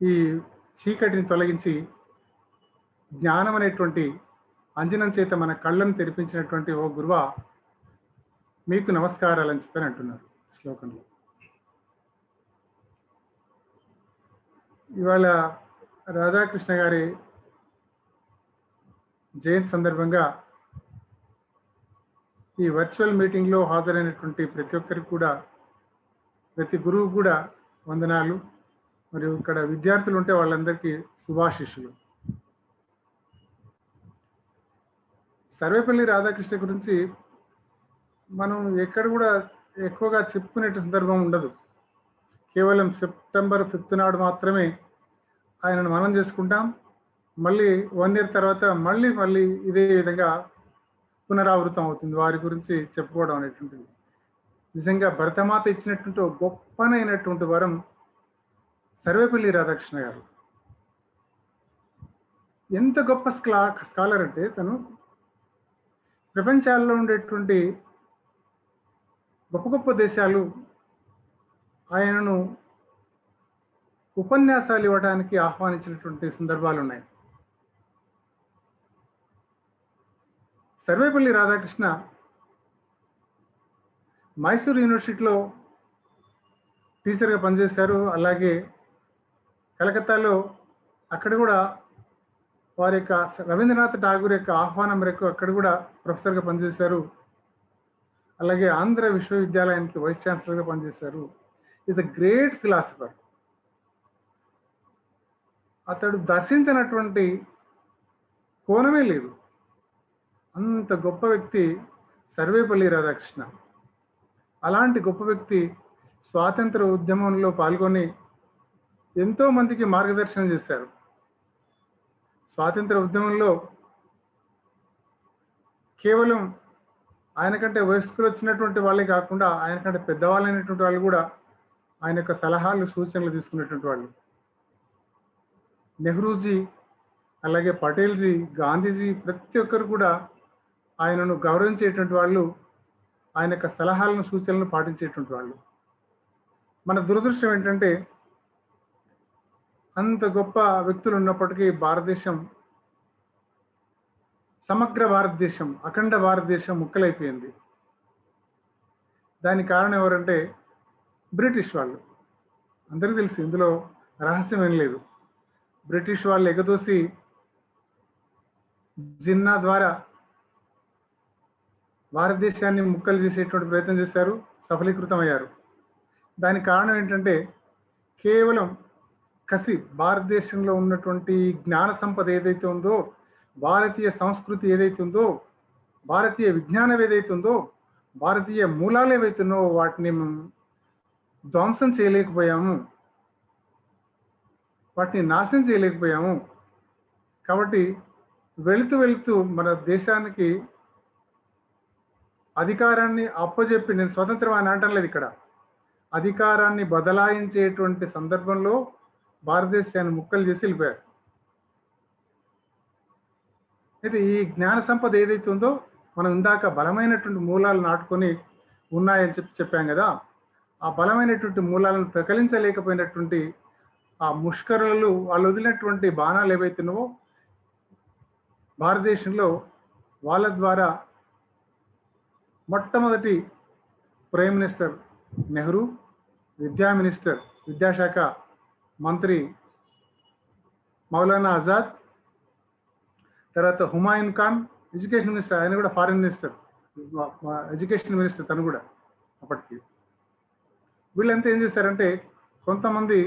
ఈ చీకటిని తొలగించి జ్ఞానం అనేటువంటి అంజనం చేత మన కళ్ళను తెరిపించినటువంటి ఓ గురువా మీకు నమస్కారాలు అని చెప్పని అంటున్నారు శ్లోకంలో. ఇవాళ రాధాకృష్ణ గారి జయంతి సందర్భంగా ఈ వర్చువల్ మీటింగ్లో హాజరైనటువంటి ప్రతి ఒక్కరికి కూడా, ప్రతి గురువు కూడా వందనాలు. మరియు ఇక్కడ విద్యార్థులు ఉంటే వాళ్ళందరికీ శుభాశిష్యులు. సర్వేపల్లి రాధాకృష్ణ గురించి మనం ఎక్కడ కూడా ఎక్కువగా చెప్పుకునే సందర్భం ఉండదు. కేవలం సెప్టెంబర్ 5th నాడు మాత్రమే ఆయనను మనం చేసుకుంటాం. మళ్ళీ 1 year తర్వాత మళ్ళీ ఇదే విధంగా పునరావృతం అవుతుంది వారి గురించి చెప్పుకోవడం అనేటువంటిది. నిజంగా భరతమాత ఇచ్చినటువంటి గొప్పనైనటువంటి వరం సర్వేపల్లి రాధాకృష్ణ గారు. ఎంత గొప్ప స్కాలర్ అంటే తను ప్రపంచాల్లో ఉండేటువంటి గొప్ప గొప్ప దేశాలు ఆయనను ఉపన్యాసాలు ఇవ్వడానికి ఆహ్వానించినటువంటి సందర్భాలు ఉన్నాయి. సర్వేపల్లి రాధాకృష్ణ మైసూర్ యూనివర్సిటీలో టీచర్గా పనిచేశారు. అలాగే కలకత్తాలో అక్కడ కూడా వారి యొక్క రవీంద్రనాథ్ ఠాగూర్ యొక్క ఆహ్వానం మేరకు అక్కడ కూడా ప్రొఫెసర్గా పనిచేశారు. అలాగే ఆంధ్ర విశ్వవిద్యాలయానికి వైస్ ఛాన్సలర్గా పనిచేశారు. Is a great philosopher. అతడు దర్శించినటువంటి కోణమే లేదు. అంత గొప్ప వ్యక్తి సర్వేపల్లి రాధాకృష్ణ. అలాంటి గొప్ప వ్యక్తి స్వాతంత్ర ఉద్యమంలో పాల్గొని ఎంతో మందికి మార్గదర్శనం చేశారు. స్వాతంత్ర ఉద్యమంలో కేవలం ఆయనకంటే వయస్కులు వచ్చినటువంటి వాళ్ళే కాకుండా ఆయనకంటే పెద్దవాళ్ళైనటువంటి వాళ్ళు కూడా ఆయన యొక్క సలహాలు సూచనలు తీసుకునేటువంటి వాళ్ళు. నెహ్రూజీ, అలాగే పటేల్జీ, గాంధీజీ ప్రతి ఒక్కరు కూడా ఆయనను గౌరవించేటువంటి వాళ్ళు, ఆయన యొక్క సలహాలను సూచనలను పాటించేటువంటి వాళ్ళు. మన దురదృష్టం ఏంటంటే అంత గొప్ప వ్యక్తులు ఉన్నప్పటికీ భారతదేశం, సమగ్ర భారతదేశం, అఖండ భారతదేశం ముక్కలైపోయింది. దానికి కారణం ఎవరంటే బ్రిటిష్ వాళ్ళు. అందరికీ తెలుసు, ఇందులో రహస్యం ఏం లేదు. బ్రిటిష్ వాళ్ళు ఎగదోసి జిన్నా ద్వారా భారతదేశాన్ని ముక్కలు చేసేటువంటి ప్రయత్నం చేశారు, సఫలీకృతమయ్యారు. దానికి కారణం ఏంటంటే కేవలం కసి. భారతదేశంలో ఉన్నటువంటి జ్ఞాన సంపద ఏదైతే ఉందో, భారతీయ సంస్కృతి ఏదైతే ఉందో, భారతీయ విజ్ఞానం ఏదైతే ఉందో, భారతీయ మూలాలు ఏవైతున్నో వాటిని ధ్వంసం చేయలేకపోయాము, వాటిని నాశనం చేయలేకపోయాము. కాబట్టి వెళుతూ మన దేశానికి అధికారాన్ని అప్పజెప్పి, నేను స్వతంత్రం అని అంటలేదు ఇక్కడ, అధికారాన్ని బదలాయించేటువంటి సందర్భంలో భారతదేశాన్ని ముక్కలు చేసి వెళ్ళిపోయారు. అయితే ఈ జ్ఞాన సంపద ఏదైతే ఉందో, మనం ఇందాక బలమైనటువంటి మూలాలు నాటుకొని ఉన్నాయని చెప్పాం కదా, ఆ బలమైనటువంటి మూలాలను ప్రకలించలేకపోయినటువంటి ఆ ముష్కరులు వాళ్ళు వదిలినటువంటి బాణాలు ఏవైతున్నావో భారతదేశంలో, వాళ్ళ ద్వారా మొట్టమొదటి ప్రైమ్ మినిస్టర్ నెహ్రూ, విద్యాశాఖ మంత్రి మౌలానా ఆజాద్, తర్వాత హుమాయూన్ ఖాన్ ఎడ్యుకేషన్ మినిస్టర్, ఆయన కూడా ఫారిన్ మినిస్టర్, ఎడ్యుకేషన్ మినిస్టర్ తను కూడా అప్పటికి. వీళ్ళంతా ఏం చేశారంటే కొంతమంది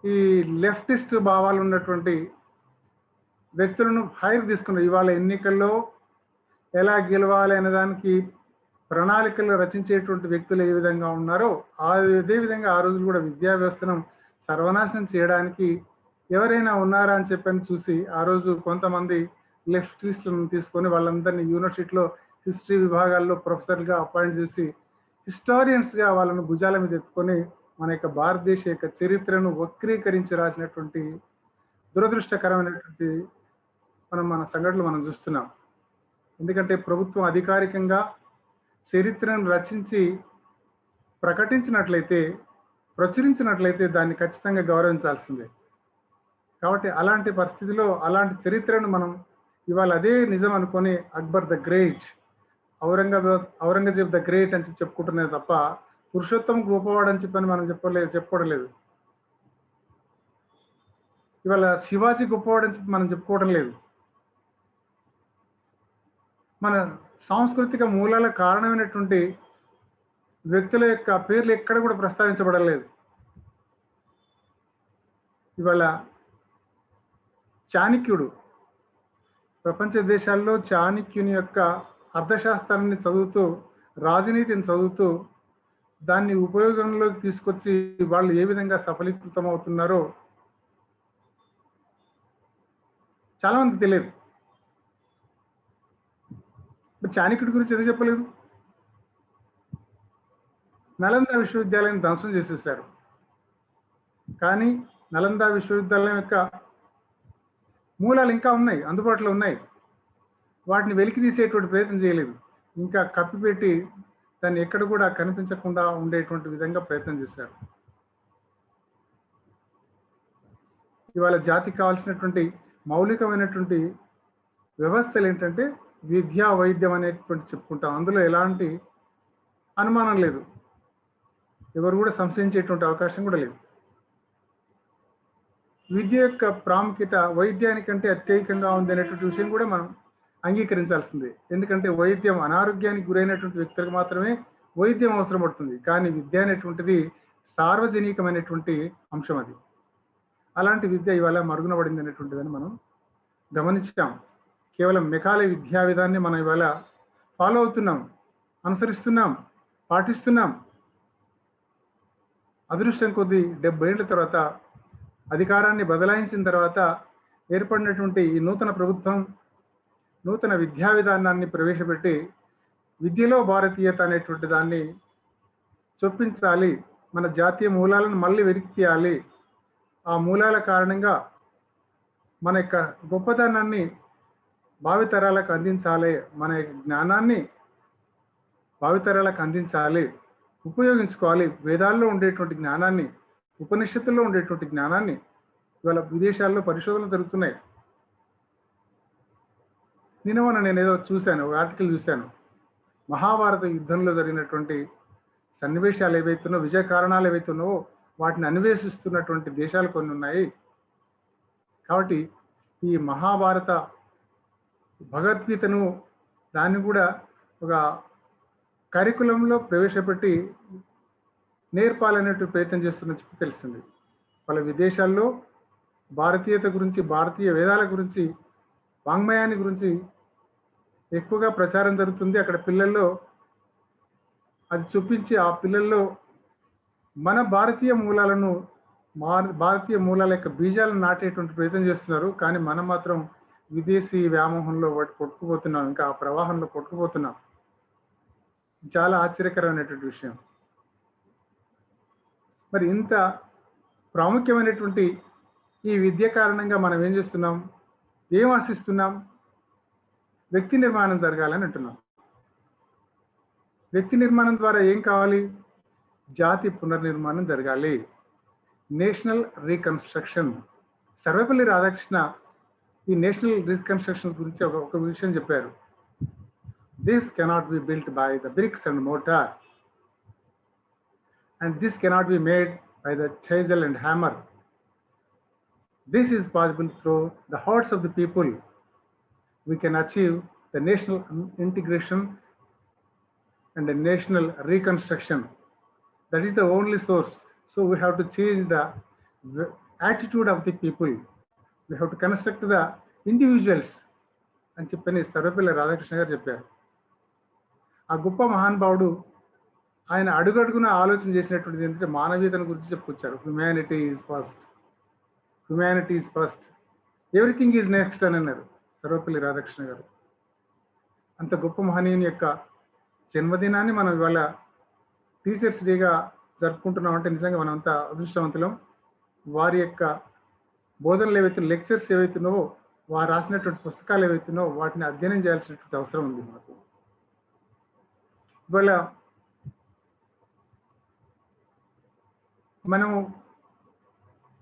ఈ లెఫ్టిస్ట్ భావాలు ఉన్నటువంటి వ్యక్తులను హైర్ తీసుకున్నారు. ఇవాళ ఎన్నికల్లో ఎలా గెలవాలి అనే దానికి ప్రణాళికలు రచించేటువంటి వ్యక్తులు ఏ విధంగా ఉన్నారో అదే విధంగా ఆ రోజు కూడా విద్యా వ్యవస్థను సర్వనాశనం చేయడానికి ఎవరైనా ఉన్నారా అని చెప్పని చూసి ఆ రోజు కొంతమంది లెఫ్టిస్టులను తీసుకొని వాళ్ళందరినీ యూనివర్సిటీలో హిస్టరీ విభాగాల్లో ప్రొఫెసర్గా అపాయింట్ చేసి హిస్టారియన్స్గా వాళ్ళను భుజాల మీద ఎత్తుకొని మన యొక్క భారతదేశ యొక్క చరిత్రను వక్రీకరించి రాసినటువంటి దురదృష్టకరమైనటువంటి మన సంఘటనలు మనం చూస్తున్నాం. ఎందుకంటే ప్రభుత్వం అధికారికంగా చరిత్రను రచించి ప్రకటించినట్లయితే ప్రచురించినట్లయితే దాన్ని ఖచ్చితంగా గౌరవించాల్సిందే. కాబట్టి అలాంటి పరిస్థితిలో అలాంటి చరిత్రను మనం ఇవాళ అదే నిజం అనుకొని Akbar the great, Aurangzeb the great అని చెప్పుకుంటున్నది తప్ప పురుషోత్తం గొప్పవాడు అని చెప్పని మనం చెప్పుకోవడం లేదు. ఇవాళ శివాజీ గొప్పవాడు అని చెప్పి మనం చెప్పుకోవడం లేదు. మన సాంస్కృతిక మూలాల కారణమైనటువంటి వ్యక్తుల యొక్క పేర్లు ఎక్కడ కూడా ప్రస్తావించబడలేదు. ఇవాళ చాణక్యుడు, ప్రపంచ దేశాల్లో చాణక్యుని యొక్క అర్థశాస్త్రాన్ని చదువుతూ, రాజనీతిని చదువుతూ దాన్ని ఉపయోగంలోకి తీసుకొచ్చి వాళ్ళు ఏ విధంగా సఫలీకృతం అవుతున్నారో చాలా మందికి తెలియదు. చాణక్యుడి గురించి ఎందుకు చెప్పలేదు? నలంద విశ్వవిద్యాలయం ధ్వంసం చేసేసారు, కానీ నలంద విశ్వవిద్యాలయం యొక్క మూలాలు ఇంకా ఉన్నాయి, అందుబాటులో ఉన్నాయి. వాటిని వెలికి తీసేటువంటి ప్రయత్నం చేయలేదు. ఇంకా కప్పిపెట్టి దాన్ని ఎక్కడ కూడా కనిపించకుండా ఉండేటువంటి విధంగా ప్రయత్నం చేశారు. ఇవాళ జాతికి కావాల్సినటువంటి మౌలికమైనటువంటి వ్యవస్థలు ఏంటంటే విద్యా వైద్యం అనేటువంటి చెప్పుకుంటాం. అందులో ఎలాంటి అనుమానం లేదు, ఎవరు కూడా సంశయించేటువంటి అవకాశం కూడా లేదు. విద్య యొక్క ప్రాముఖ్యత వైద్యానికంటే అత్యధికంగా ఉంది అనేటువంటి విషయం కూడా మనం అంగీకరించాల్సిందే. ఎందుకంటే వైద్యం అనారోగ్యానికి గురైనటువంటి వ్యక్తులకు మాత్రమే వైద్యం అవసరం పడుతుంది, కానీ విద్య అనేటువంటిది సార్వజనికమైనటువంటి అంశం. అది అలాంటి విద్య ఇవాళ మరుగున పడింది అనేటువంటిదని మనం గమనించాం. కేవలం మెకాలే విద్యా విధాన్ని మనం ఇవాళ ఫాలో అవుతున్నాం, అనుసరిస్తున్నాం, పాటిస్తున్నాం. అదృష్టం కొద్దీ 70 ఏళ్ల తర్వాత అధికారాన్ని బదలాయించిన తర్వాత ఏర్పడినటువంటి ఈ నూతన ప్రభుత్వం నూతన విద్యా విధానాన్ని ప్రవేశపెట్టి విద్యలో భారతీయత అనేటువంటి దాన్ని చొప్పించాలి, మన జాతీయ మూలాలను మళ్ళీ వెలికి తీయాలి, ఆ మూలాల కారణంగా మన యొక్క గొప్పతనాన్ని భావితరాలకు అందించాలి, మన జ్ఞానాన్ని భావితరాలకు అందించాలి, ఉపయోగించుకోవాలి. వేదాల్లో ఉండేటువంటి జ్ఞానాన్ని, ఉపనిషత్తుల్లో ఉండేటువంటి జ్ఞానాన్ని ఇవాళ విదేశాల్లో పరిశోధనలు జరుగుతున్నాయి. నేను ఏదో చూశాను, ఒక ఆర్టికల్ చూశాను. మహాభారత యుద్ధంలో జరిగినటువంటి సన్నివేశాలు ఏవైతున్నావో, విజయ కారణాలు ఏవైతున్నావో వాటిని అన్వేషిస్తున్నటువంటి దేశాలు కొన్ని ఉన్నాయి. కాబట్టి ఈ మహాభారత భగవద్గీతను దాన్ని కూడా ఒక కరికులంలో ప్రవేశపెట్టి నేర్పాలనేటువంటి ప్రయత్నం చేస్తున్నట్టు తెలిసింది. వాళ్ళ విదేశాల్లో భారతీయత గురించి, భారతీయ వేదాల గురించి, వాంగ్మయాన్ని గురించి ఎక్కువగా ప్రచారం జరుగుతుంది. అక్కడ పిల్లల్లో అది చూపించి ఆ పిల్లల్లో మన భారతీయ మూలాలను, భారతీయ మూలాల యొక్క బీజాలను నాటేటువంటి ప్రయత్నం చేస్తున్నారు. కానీ మనం మాత్రం విదేశీ వ్యామోహంలో కొట్టుకుపోతున్నాం, ఇంకా ఆ ప్రవాహంలో కొట్టుకుపోతున్నాం. చాలా ఆశ్చర్యకరమైనటువంటి విషయం. మరి ఇంత ప్రాముఖ్యమైనటువంటి ఈ విద్య కారణంగా మనం ఏం చేస్తున్నాం, ఏం ఆశిస్తున్నాం? వ్యక్తి నిర్మాణం జరగాలని అంటున్నాం. వ్యక్తి నిర్మాణం ద్వారా ఏం కావాలి? జాతి పునర్నిర్మాణం జరగాలి, నేషనల్ రీకన్స్ట్రక్షన్. సర్వేపల్లి రాధాకృష్ణ ఈ నేషనల్ రీకన్స్ట్రక్షన్ గురించి ఒక విషయం చెప్పారు. This cannot be built by the bricks and mortar, and this cannot be made by the chisel and hammer. This is possible through the hearts of the people. We can achieve the national integration and the national reconstruction. That is the only source. So we have to change the attitude of the people. We have to construct the individuals అని చెప్పని సర్వేపల్లి రాధాకృష్ణ గారు చెప్పారు. ఆ గొప్ప మహానుభావుడు ఆయన అడుగడుగున ఆలోచన చేసినటువంటిది ఏంటంటే మానవీయతను గురించి చెప్పుకొచ్చారు. Humanity is first, humanity is first, everything is next అని అన్నారు సర్వేపల్లి రాధాకృష్ణ గారు. అంత గొప్ప మహనీయుని యొక్క జన్మదినాన్ని మనం ఇవాళ టీచర్స్ డేగా జరుపుకుంటున్నాం అంటే నిజంగా మనం అంతా అదృష్టవంతులం. వారి యొక్క బోధనలు ఏవైతే, లెక్చర్స్ ఏవైతున్నావో, వారు రాసినటువంటి పుస్తకాలు ఏవైతున్నావో వాటిని అధ్యయనం చేయాల్సినటువంటి అవసరం ఉంది మనకు. ఇవాళ మనము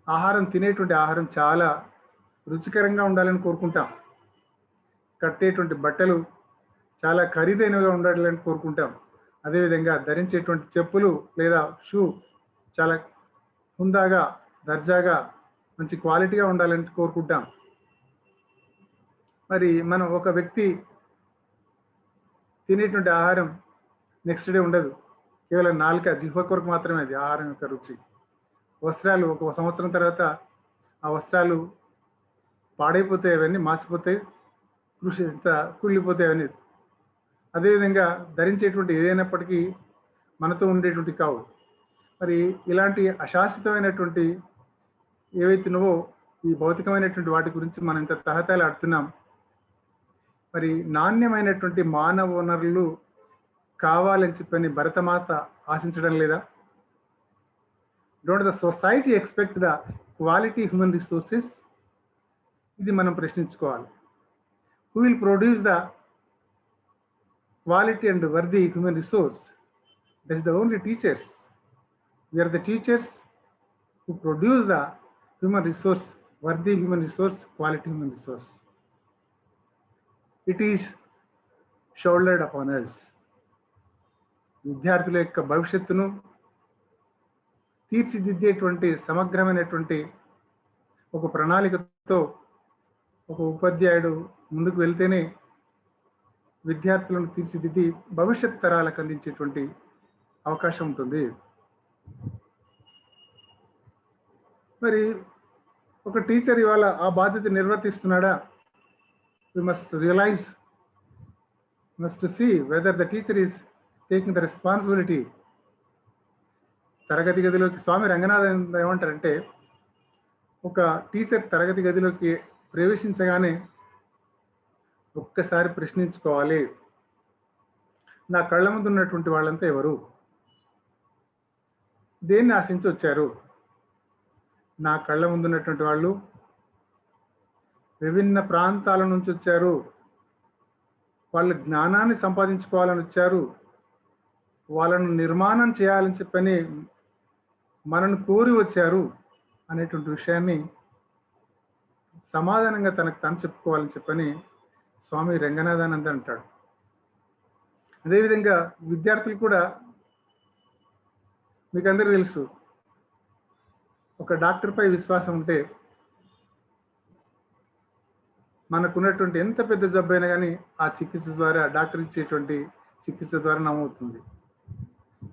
ఆహారం తినేటువంటి ఆహారం చాలా రుచికరంగా ఉండాలని కోరుకుంటాం. కట్టేటువంటి బట్టలు చాలా ఖరీదైనవిగా ఉండాలని కోరుకుంటాం. అదేవిధంగా ధరించేటువంటి చెప్పులు లేదా షూ చాలా హుందాగా, దర్జాగా, మంచి క్వాలిటీగా ఉండాలని కోరుకుంటాం. మరి మనం ఒక వ్యక్తి తినేటువంటి ఆహారం నెక్స్ట్ డే ఉండదు. కేవలం నాలుక జిహ్వ కొరకు మాత్రమే అది ఆహారం యొక్క రుచి. వస్త్రాలు ఒక సంవత్సరం తర్వాత ఆ వస్త్రాలు పాడైపోతాయి, అవన్నీ మాసిపోతాయి, కృషి కుళ్ళిపోతాయి అవన్నీ. అదేవిధంగా ధరించేటువంటి ఏదైనప్పటికీ మనతో ఉండేటువంటి కావు. మరి ఇలాంటి అశాశ్వతమైనటువంటి ఏవైతే నువ్వో ఈ భౌతికమైనటువంటి వాటి గురించి మనం ఇంత తహతలాడుతున్నాం. మరి నాణ్యమైనటువంటి మానవ వనరులు కావాలని చెప్పని భరతమాత ఆశించడం లేదా? Don't the society expect the quality human resources? ఇది మనం ప్రశ్నించుకోవాలి. Who will produce the quality and worthy human resource? That is the only teachers. We are the teachers who produce the human resource, worthy human resource, quality human resource. It is shouldered upon us. విద్యార్థుల యొక్క భవిష్యత్తును తీర్చిదిద్దేటువంటి సమగ్రమైనటువంటి ఒక ప్రణాళికతో ఒక ఉపాధ్యాయుడు ముందుకు వెళ్తేనే విద్యార్థులను తీర్చిదిద్ది భవిష్యత్ తరాలకు అందించేటువంటి అవకాశం ఉంటుంది. మరి ఒక టీచర్ ఇవాళ ఆ బాధ్యత నిర్వర్తిస్తున్నాడా? We must realize, must see whether the teacher is taking the responsibility. తరగతి గదిలోకి స్వామి రంగనాథన్ ఏమంటారంటే, ఒక టీచర్ తరగతి గదిలోకి ప్రవేశించగానే ఒక్కసారి ప్రశ్నించుకోవాలి, నా కళ్ళ ముందు ఉన్నటువంటి వాళ్ళంతా ఎవరు? దేన్ని ఆశించి వచ్చారు? నా కళ్ళ ముందు ఉన్నటువంటి వాళ్ళు విభిన్న ప్రాంతాల నుంచి వచ్చారు, వాళ్ళు జ్ఞానాన్ని సంపాదించుకోవాలని వచ్చారు, వాళ్ళను నిర్మాణం చేయాలని చెప్పని మనను కోరి వచ్చారు అనేటువంటి విషయాన్ని సమాధానంగా తనకు తను చెప్పుకోవాలని చెప్పని స్వామి రంగనాథానంద అంటాడు. అదేవిధంగా విద్యార్థులు కూడా, మీకు అందరూ తెలుసు, ఒక డాక్టర్పై విశ్వాసం ఉంటే మనకున్నటువంటి ఎంత పెద్ద జబ్బు అయినా కానీ ఆ చికిత్స ద్వారా, డాక్టర్ ఇచ్చేటువంటి చికిత్స ద్వారా నమవుతుంది.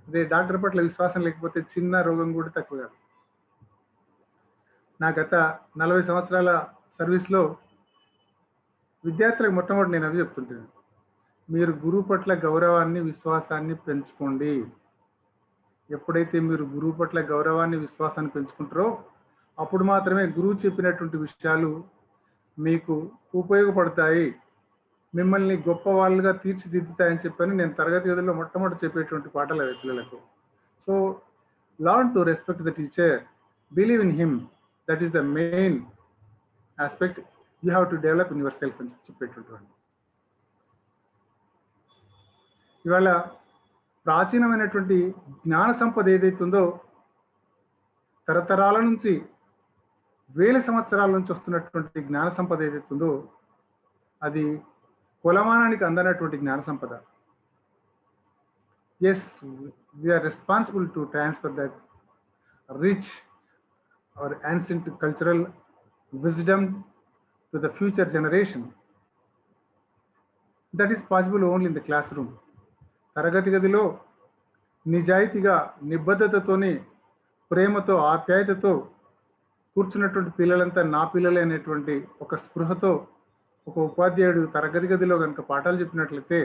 అదే డాక్టర్ పట్ల విశ్వాసం లేకపోతే చిన్న రోగం కూడా తక్కువ కాదు. నా గత 40 సంవత్సరాల సర్వీస్లో విద్యార్థులకు మొట్టమొదటి నేను అది చెప్తుంటాను, మీరు గురువు పట్ల గౌరవాన్ని, విశ్వాసాన్ని పెంచుకోండి. ఎప్పుడైతే మీరు గురువు పట్ల గౌరవాన్ని, విశ్వాసాన్ని పెంచుకుంటారో అప్పుడు మాత్రమే గురువు చెప్పినటువంటి విషయాలు మీకు ఉపయోగపడతాయి, మిమ్మల్ని గొప్ప వాళ్ళుగా తీర్చిదిద్దుతాయని చెప్పని నేను తరగతి గదిలో మొట్టమొదటి చెప్పేటువంటి పాఠాలు అవి పిల్లలకు. So learn to respect the teacher, believe in him, that is the main aspect. You have to develop in your self అని చెప్పేటటువంటి. ఇవాళ ప్రాచీనమైనటువంటి జ్ఞాన సంపద ఏదైతుందో, తరతరాల నుంచి, వేల సంవత్సరాల నుంచి వస్తున్నటువంటి జ్ఞాన సంపద ఏదైతుందో అది కులమానానికి అందనటువంటి జ్ఞాన సంపద. Yes, we are responsible to transfer that rich or ancient cultural wisdom to the future generation. That is possible only in the classroom. తరగతి గదిలో నిజాయితీగా, నిబద్ధతతోని, ప్రేమతో, ఆప్యాయతతో కూర్చున్నటువంటి పిల్లలంతా నా పిల్లలే అనేటువంటి ఒక స్పృహతో ఒక ఉపాధ్యాయుడు తరగతి గదిలో కనుక పాఠాలు చెప్పినట్లయితే,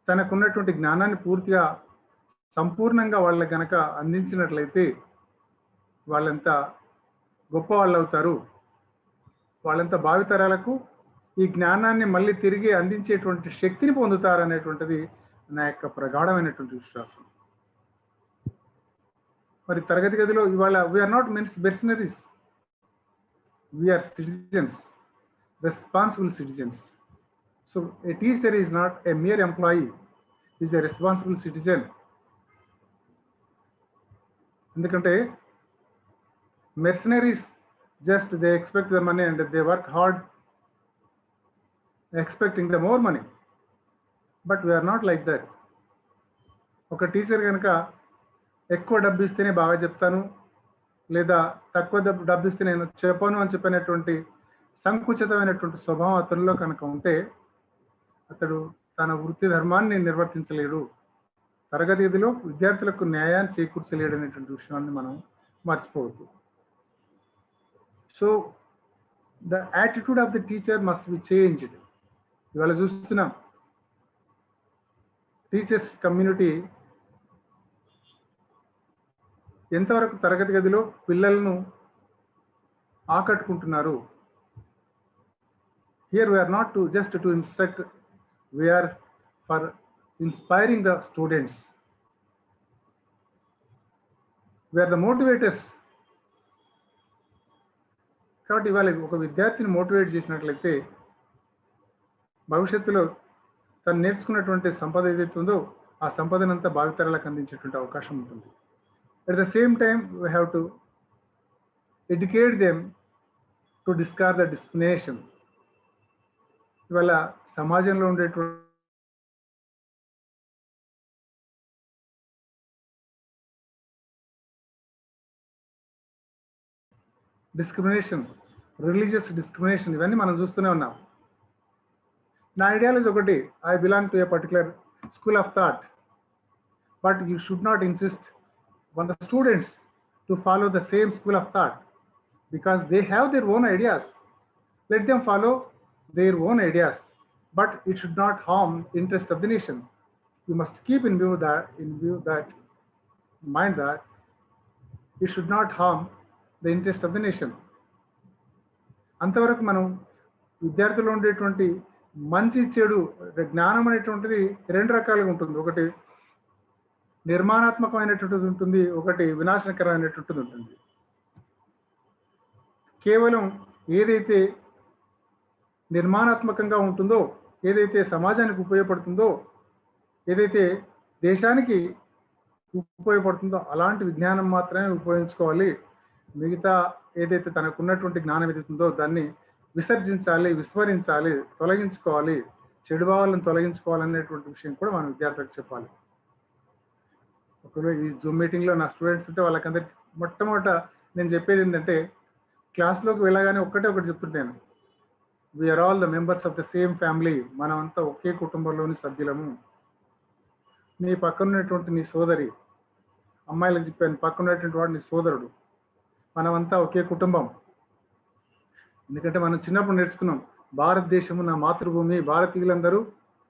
తనకున్నటువంటి జ్ఞానాన్ని పూర్తిగా సంపూర్ణంగా వాళ్ళకి గనక అందించినట్లయితే వాళ్ళంతా గొప్ప వాళ్ళు అవుతారు. వాళ్ళంతా భావితరాలకు ఈ జ్ఞానాన్ని మళ్ళీ తిరిగి అందించేటువంటి శక్తిని పొందుతారు అనేటువంటిది నా యొక్క ప్రగాఢమైనటువంటి విశ్వాసం. మరి తరగతి గదిలో ఇవాళ we are not mercenaries, we are citizens, responsible citizens. So a teacher is not a mere employee, is a responsible citizen. ఎందుకంటే mercenaries just they expect the money and they work hard expecting the more money, but we are not like that. ఒక teacher కనుక ఎక్కువ డబ్బు ఇస్తేనే బాగా చెప్తాను లేదా తక్కువ డబ్బు ఇస్తే నేను చెప్పను అని చెప్పినటువంటి సంకుచితమైనటువంటి స్వభావం అతనిలో కనుక ఉంటే అతడు తన వృత్తి ధర్మాన్ని నిర్వర్తించలేడు, తరగతి గదిలో విద్యార్థులకు న్యాయాన్ని చేకూర్చలేడు అనేటువంటి విషయాన్ని మనం మర్చిపోవద్దు. So the attitude of the teacher must be changed. ఇవాళ చూస్తున్నాం టీచర్స్ కమ్యూనిటీ ఎంతవరకు తరగతి గదిలో పిల్లలను ఆకట్టుకుంటున్నారు. Here we are not just to instruct, we are for inspiring the students. We are the motivators. కాబట్టి ఇవాళ ఒక విద్యార్థిని మోటివేట్ చేసినట్లయితే భవిష్యత్తులో తను నేర్చుకున్నటువంటి సంపద ఏదైతే ఉందో ఆ సంపదనంతా భావితరాలకు అందించేటువంటి అవకాశం ఉంటుంది. At the same time we have to educate them to discard the discrimination. ఇవాళ సమాజంలో ఉండేటువంటి డిస్క్రిమినేషన్, రిలీజియస్ డిస్క్రిమినేషన్ ఇవన్నీ మనం చూస్తూనే ఉన్నాం. నా ఐడియాలజీ ఒకటి, I belong to A particular school of thought, but you should not insist on the students to follow the same school of thought because they have their own ideas. Let them follow their own ideas, but it should not harm the interest of the nation. You must keep in mind that it should not harm the interest of the nation. అంతవరకు మనం విద్యార్థులు ఉండేటువంటి మంచి చెడు జ్ఞానం అనేటువంటిది రెండు రకాలుగా ఉంటుంది. ఒకటి నిర్మాణాత్మకమైనటువంటిది ఉంటుంది, ఒకటి వినాశనకరమైనటువంటిది ఉంటుంది. కేవలం ఏదైతే నిర్మాణాత్మకంగా ఉంటుందో, ఏదైతే సమాజానికి ఉపయోగపడుతుందో, ఏదైతే దేశానికి ఉపయోగపడుతుందో అలాంటి విజ్ఞానం మాత్రమే ఉపయోగించుకోవాలి. మిగతా ఏదైతే తనకున్నటువంటి జ్ఞానం ఏదైతుందో దాన్ని విసర్జించాలి, విస్మరించాలి, తొలగించుకోవాలి, చెడు భావాలను తొలగించుకోవాలనేటువంటి విషయం కూడా మనం విద్యార్థులకు చెప్పాలి. ఒకవేళ ఈ జూమ్ మీటింగ్లో నా స్టూడెంట్స్ ఉంటే వాళ్ళకందరికి మొట్టమొదట నేను చెప్పేది ఏంటంటే, క్లాస్లోకి వెళ్ళగానే ఒకటి చెప్తుంటాను, we are all the members of the same family. మనమంతా ఒకే కుటుంబంలోని సభ్యులము. నీ పక్కన ఉన్నటువంటి నీ సోదరి, అమ్మాయిలకు చెప్పాను, పక్కన ఉన్నటువంటి వాడు నీ సోదరుడు, మనమంతా ఒకే కుటుంబం. ఎందుకంటే మనం చిన్నప్పుడు నేర్చుకున్నాం, భారతదేశము నా మాతృభూమి, భారతీయులందరూ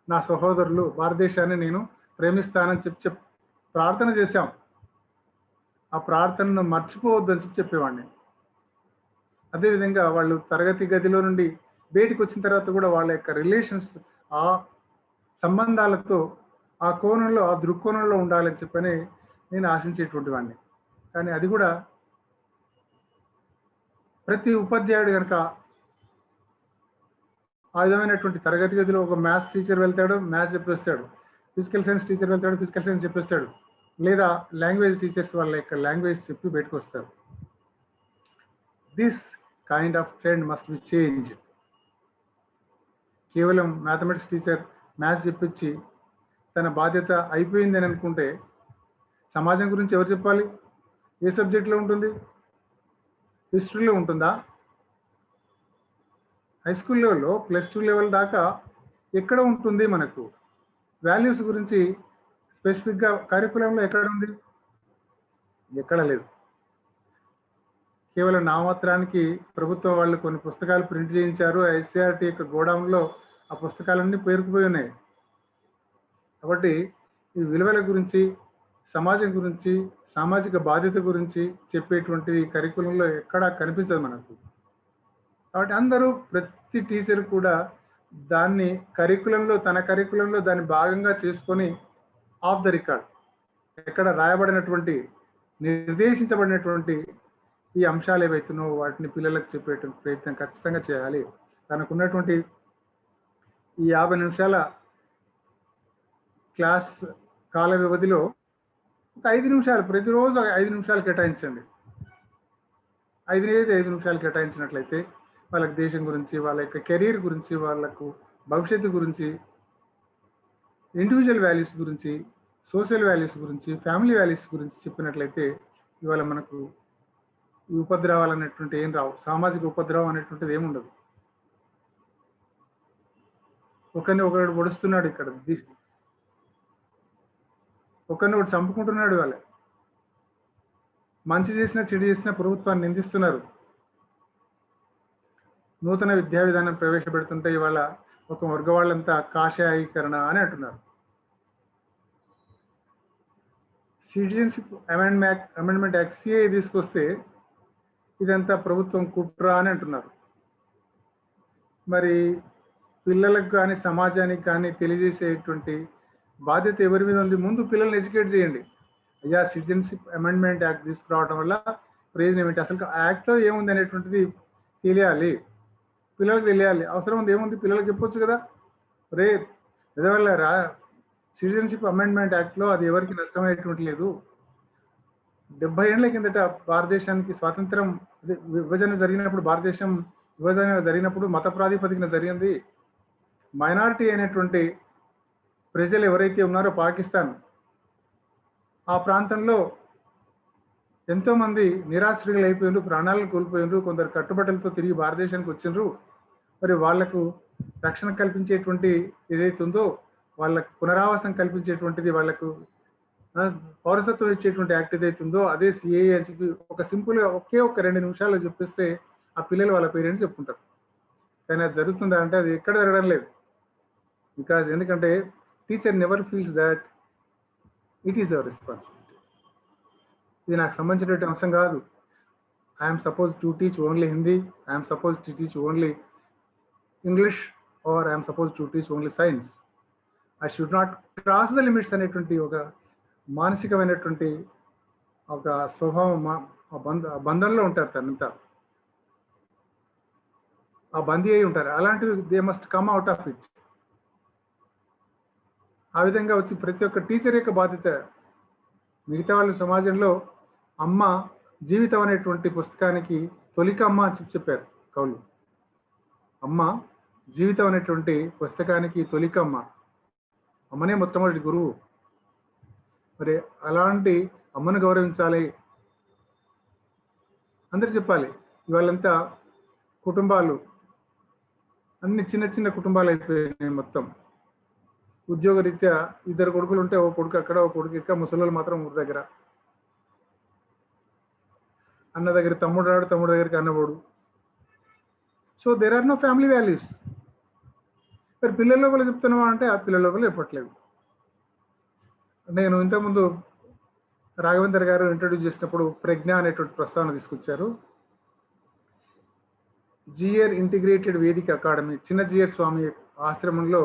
నా సహోదరులు, భారతదేశాన్ని నేను ప్రేమిస్తానని చెప్పి ప్రార్థన చేశాం. ఆ ప్రార్థనను మర్చిపోవద్దని చెప్పేవాడిని. అదేవిధంగా వాళ్ళు తరగతి గదిలో నుండి బయటికి వచ్చిన తర్వాత కూడా వాళ్ళ యొక్క రిలేషన్స్, ఆ సంబంధాలతో ఆ కోణంలో, ఆ దృక్కోణంలో ఉండాలని చెప్పని నేను ఆశించేటువంటి వాడిని. కానీ అది కూడా ప్రతి ఉపాధ్యాయుడు కనుక ఆ విధమైనటువంటి తరగతి గదిలో ఒక మ్యాథ్స్ టీచర్ వెళ్తాడు, మ్యాథ్స్ చెప్పేస్తాడు, ఫిజికల్ సైన్స్ టీచర్ వెళ్తాడు, ఫిజికల్ సైన్స్ చెప్పేస్తాడు, లేదా లాంగ్వేజ్ టీచర్స్ వాళ్ళ యొక్క లాంగ్వేజ్ చెప్పి బయటకు వస్తారు. This kind of trend must be change. కేవలం మ్యాథమెటిక్స్ టీచర్ మ్యాథ్స్ చెప్పించి తన బాధ్యత అయిపోయింది అని అనుకుంటే సమాజం గురించి ఎవరు చెప్పాలి? ఏ సబ్జెక్ట్లో ఉంటుంది? హిస్టరీలో ఉంటుందా? హై స్కూల్ లెవెల్లో +2 లెవెల్ దాకా ఎక్కడ ఉంటుంది? మనకు వాల్యూస్ గురించి స్పెసిఫిక్గా కరికులంలో ఎక్కడ ఉంది? ఎక్కడ లేదు. కేవలం నామాత్రానికి ప్రభుత్వం వాళ్ళు కొన్ని పుస్తకాలు ప్రింట్ చేయించారు. ఎస్సీఆర్టీ యొక్క గోడౌన్లో ఆ పుస్తకాలన్నీ పేరుకుపోయి ఉన్నాయి. కాబట్టి ఈ విలువల గురించి, సమాజం గురించి, సామాజిక బాధ్యత గురించి చెప్పేటువంటి కరికులంలో ఎక్కడా కనిపించదు మనకు. కాబట్టి అందరూ, ప్రతి టీచర్ కూడా దాన్ని కరికులంలో, తన కరికులంలో దాన్ని భాగంగా చేసుకొని ఆఫ్ ద రికార్డ్ ఎక్కడ రాయబడినటువంటి, నిర్దేశించబడినటువంటి ఈ అంశాలు ఏవైతున్నావో వాటిని పిల్లలకు చెప్పేటువంటి ప్రయత్నం ఖచ్చితంగా చేయాలి. తనకున్నటువంటి ఈ 50 నిమిషాల క్లాస్ కాల వ్యవధిలో ఒక 5 నిమిషాలు ప్రతిరోజు 5 నిమిషాలు కేటాయించండి. 5 నిమిషాలు కేటాయించినట్లయితే వాళ్ళకి దేశం గురించి, వాళ్ళ యొక్క కెరీర్ గురించి, వాళ్ళకు భవిష్యత్తు గురించి, ఇండివిజువల్ వాల్యూస్ గురించి, సోషల్ వాల్యూస్ గురించి, ఫ్యామిలీ వాల్యూస్ గురించి చెప్పినట్లయితే ఇవాళ మనకు ఈ ఉపద్రవాలు అనేటువంటి ఏం రావు. సామాజిక ఉపద్రవం అనేటువంటిది ఏముండదు. ఒకరిని ఒకడు పొడుస్తున్నాడు, ఇక్కడ ఒకరిని ఒకటి చంపుకుంటున్నాడు. వాళ్ళ మంచి చేసినా చెడు చేసినా ప్రభుత్వాన్ని నిందిస్తున్నారు. నూతన విద్యా విధానం ప్రవేశపెడుతుంటే ఇవాళ ఒక వర్గ వాళ్ళంతా కాషాయీకరణ అని అంటున్నారు. సిటిజన్షిప్ అమెండ్మెంట్ యాక్ట్ సిఏ తీసుకొస్తే ఇదంతా ప్రభుత్వం కుట్ర అని అంటున్నారు. మరి పిల్లలకు కానీ సమాజానికి కానీ తెలియజేసేటువంటి బాధ్యత ఎవరి మీద ఉంది? ముందు పిల్లల్ని ఎడ్యుకేట్ చేయండి. అయ్యా, సిటిజన్షిప్ అమెండ్మెంట్ యాక్ట్ తీసుకురావడం వల్ల ప్రయోజనం ఏమిటి, అసలు ఆ యాక్ట్లో ఏముంది అనేటువంటిది తెలియాలి, పిల్లలకు తెలియాలి. అవసరం ఉంది, ఏముంది పిల్లలకు చెప్పొచ్చు కదా. రే ఎదవల్లారా, సిటిజన్షిప్ అమెండ్మెంట్ యాక్ట్లో అది ఎవరికి నష్టమయ్యేటువంటి లేదు. 70 ఏళ్ల కిందట భారతదేశానికి స్వాతంత్రం విభజన జరిగినప్పుడు, భారతదేశం విభజన జరిగినప్పుడు మత ప్రాతిపదికన జరిగింది. మైనారిటీ అయినటువంటి ప్రజలు ఎవరైతే ఉన్నారో పాకిస్తాన్, ఆ ప్రాంతంలో ఎంతోమంది నిరాశ్రయులు అయిపోయిండ్రు, ప్రాణాలను కోల్పోయిండ్రు, కొందరు కట్టుబట్టలతో తిరిగి భారతదేశానికి వచ్చిండ్రు. మరి వాళ్లకు రక్షణ కల్పించేటువంటి ఏదైతే ఉందో, వాళ్ళకు పునరావాసం కల్పించేటువంటిది, వాళ్లకు పౌరసత్వం ఇచ్చేటువంటి యాక్ట్ ఏదైతే ఉందో అదే సిఏఏ అని చెప్పి ఒక సింపుల్గా ఒకే 2 నిమిషాల్లో చెప్పిస్తే ఆ పిల్లలు వాళ్ళ పేరెంట్స్ చెప్పుకుంటారు. కానీ అది జరుగుతుందా అంటే అది ఎక్కడ జరగడం లేదు. బికాజ్ ఎందుకంటే teacher never feels that it is our responsibility. ఇది నాకు సంబంధించినటువంటి అంశం కాదు. I'm suppose to teach only Hindi, I'm suppose to teach only English, or I'm suppose to teach only science. I should not cross the limits అనేటువంటి ఒక మానసికమైనటువంటి ఒక స్వభావం బంధంలో ఉంటారు. తనంతా ఆ బందీ అయి ఉంటారు. అలాంటివి they must come out of it. ఆ విధంగా వచ్చి ప్రతి ఒక్క టీచర్ యొక్క బాధ్యత. మిగతా వాళ్ళు సమాజంలో అమ్మ జీవితం అనేటువంటి పుస్తకానికి తొలికమ్మ అని చెప్పారు కవులు. అమ్మ జీవితం అనేటువంటి పుస్తకానికి తొలికమ్మ, అమ్మనే మొట్టమొదటి గురువు. మరి అలాంటి అమ్మను గౌరవించాలి, అందరు చెప్పాలి. ఇవాళంతా కుటుంబాలు అన్ని చిన్న చిన్న కుటుంబాలు అయిపోయినాయి. మొత్తం ఉద్యోగరీత్యా 2 కొడుకులు ఉంటే ఓ కొడుకు అక్కడ, ఓ కొడుకు ఇక్కడ, ముసలోళ్ళు మాత్రం ఊరి దగ్గర. అన్న దగ్గర తమ్ముడు రాడు, తమ్ముడు దగ్గరికి అన్నవాడు. So there are no family values. మరి పిల్లల లోపల చెప్తున్నావా అంటే ఆ పిల్లల లోపల చెప్పట్లేదు. నేను ఇంతకుముందు రాఘవేందర్ గారు ఇంట్రడ్యూస్ చేసినప్పుడు ప్రజ్ఞ అనేటువంటి ప్రస్తావన తీసుకొచ్చారు. జిఆర్ ఇంటిగ్రేటెడ్ వేదిక అకాడమీ, చిన్న జిఆర్ స్వామి ఆశ్రమంలో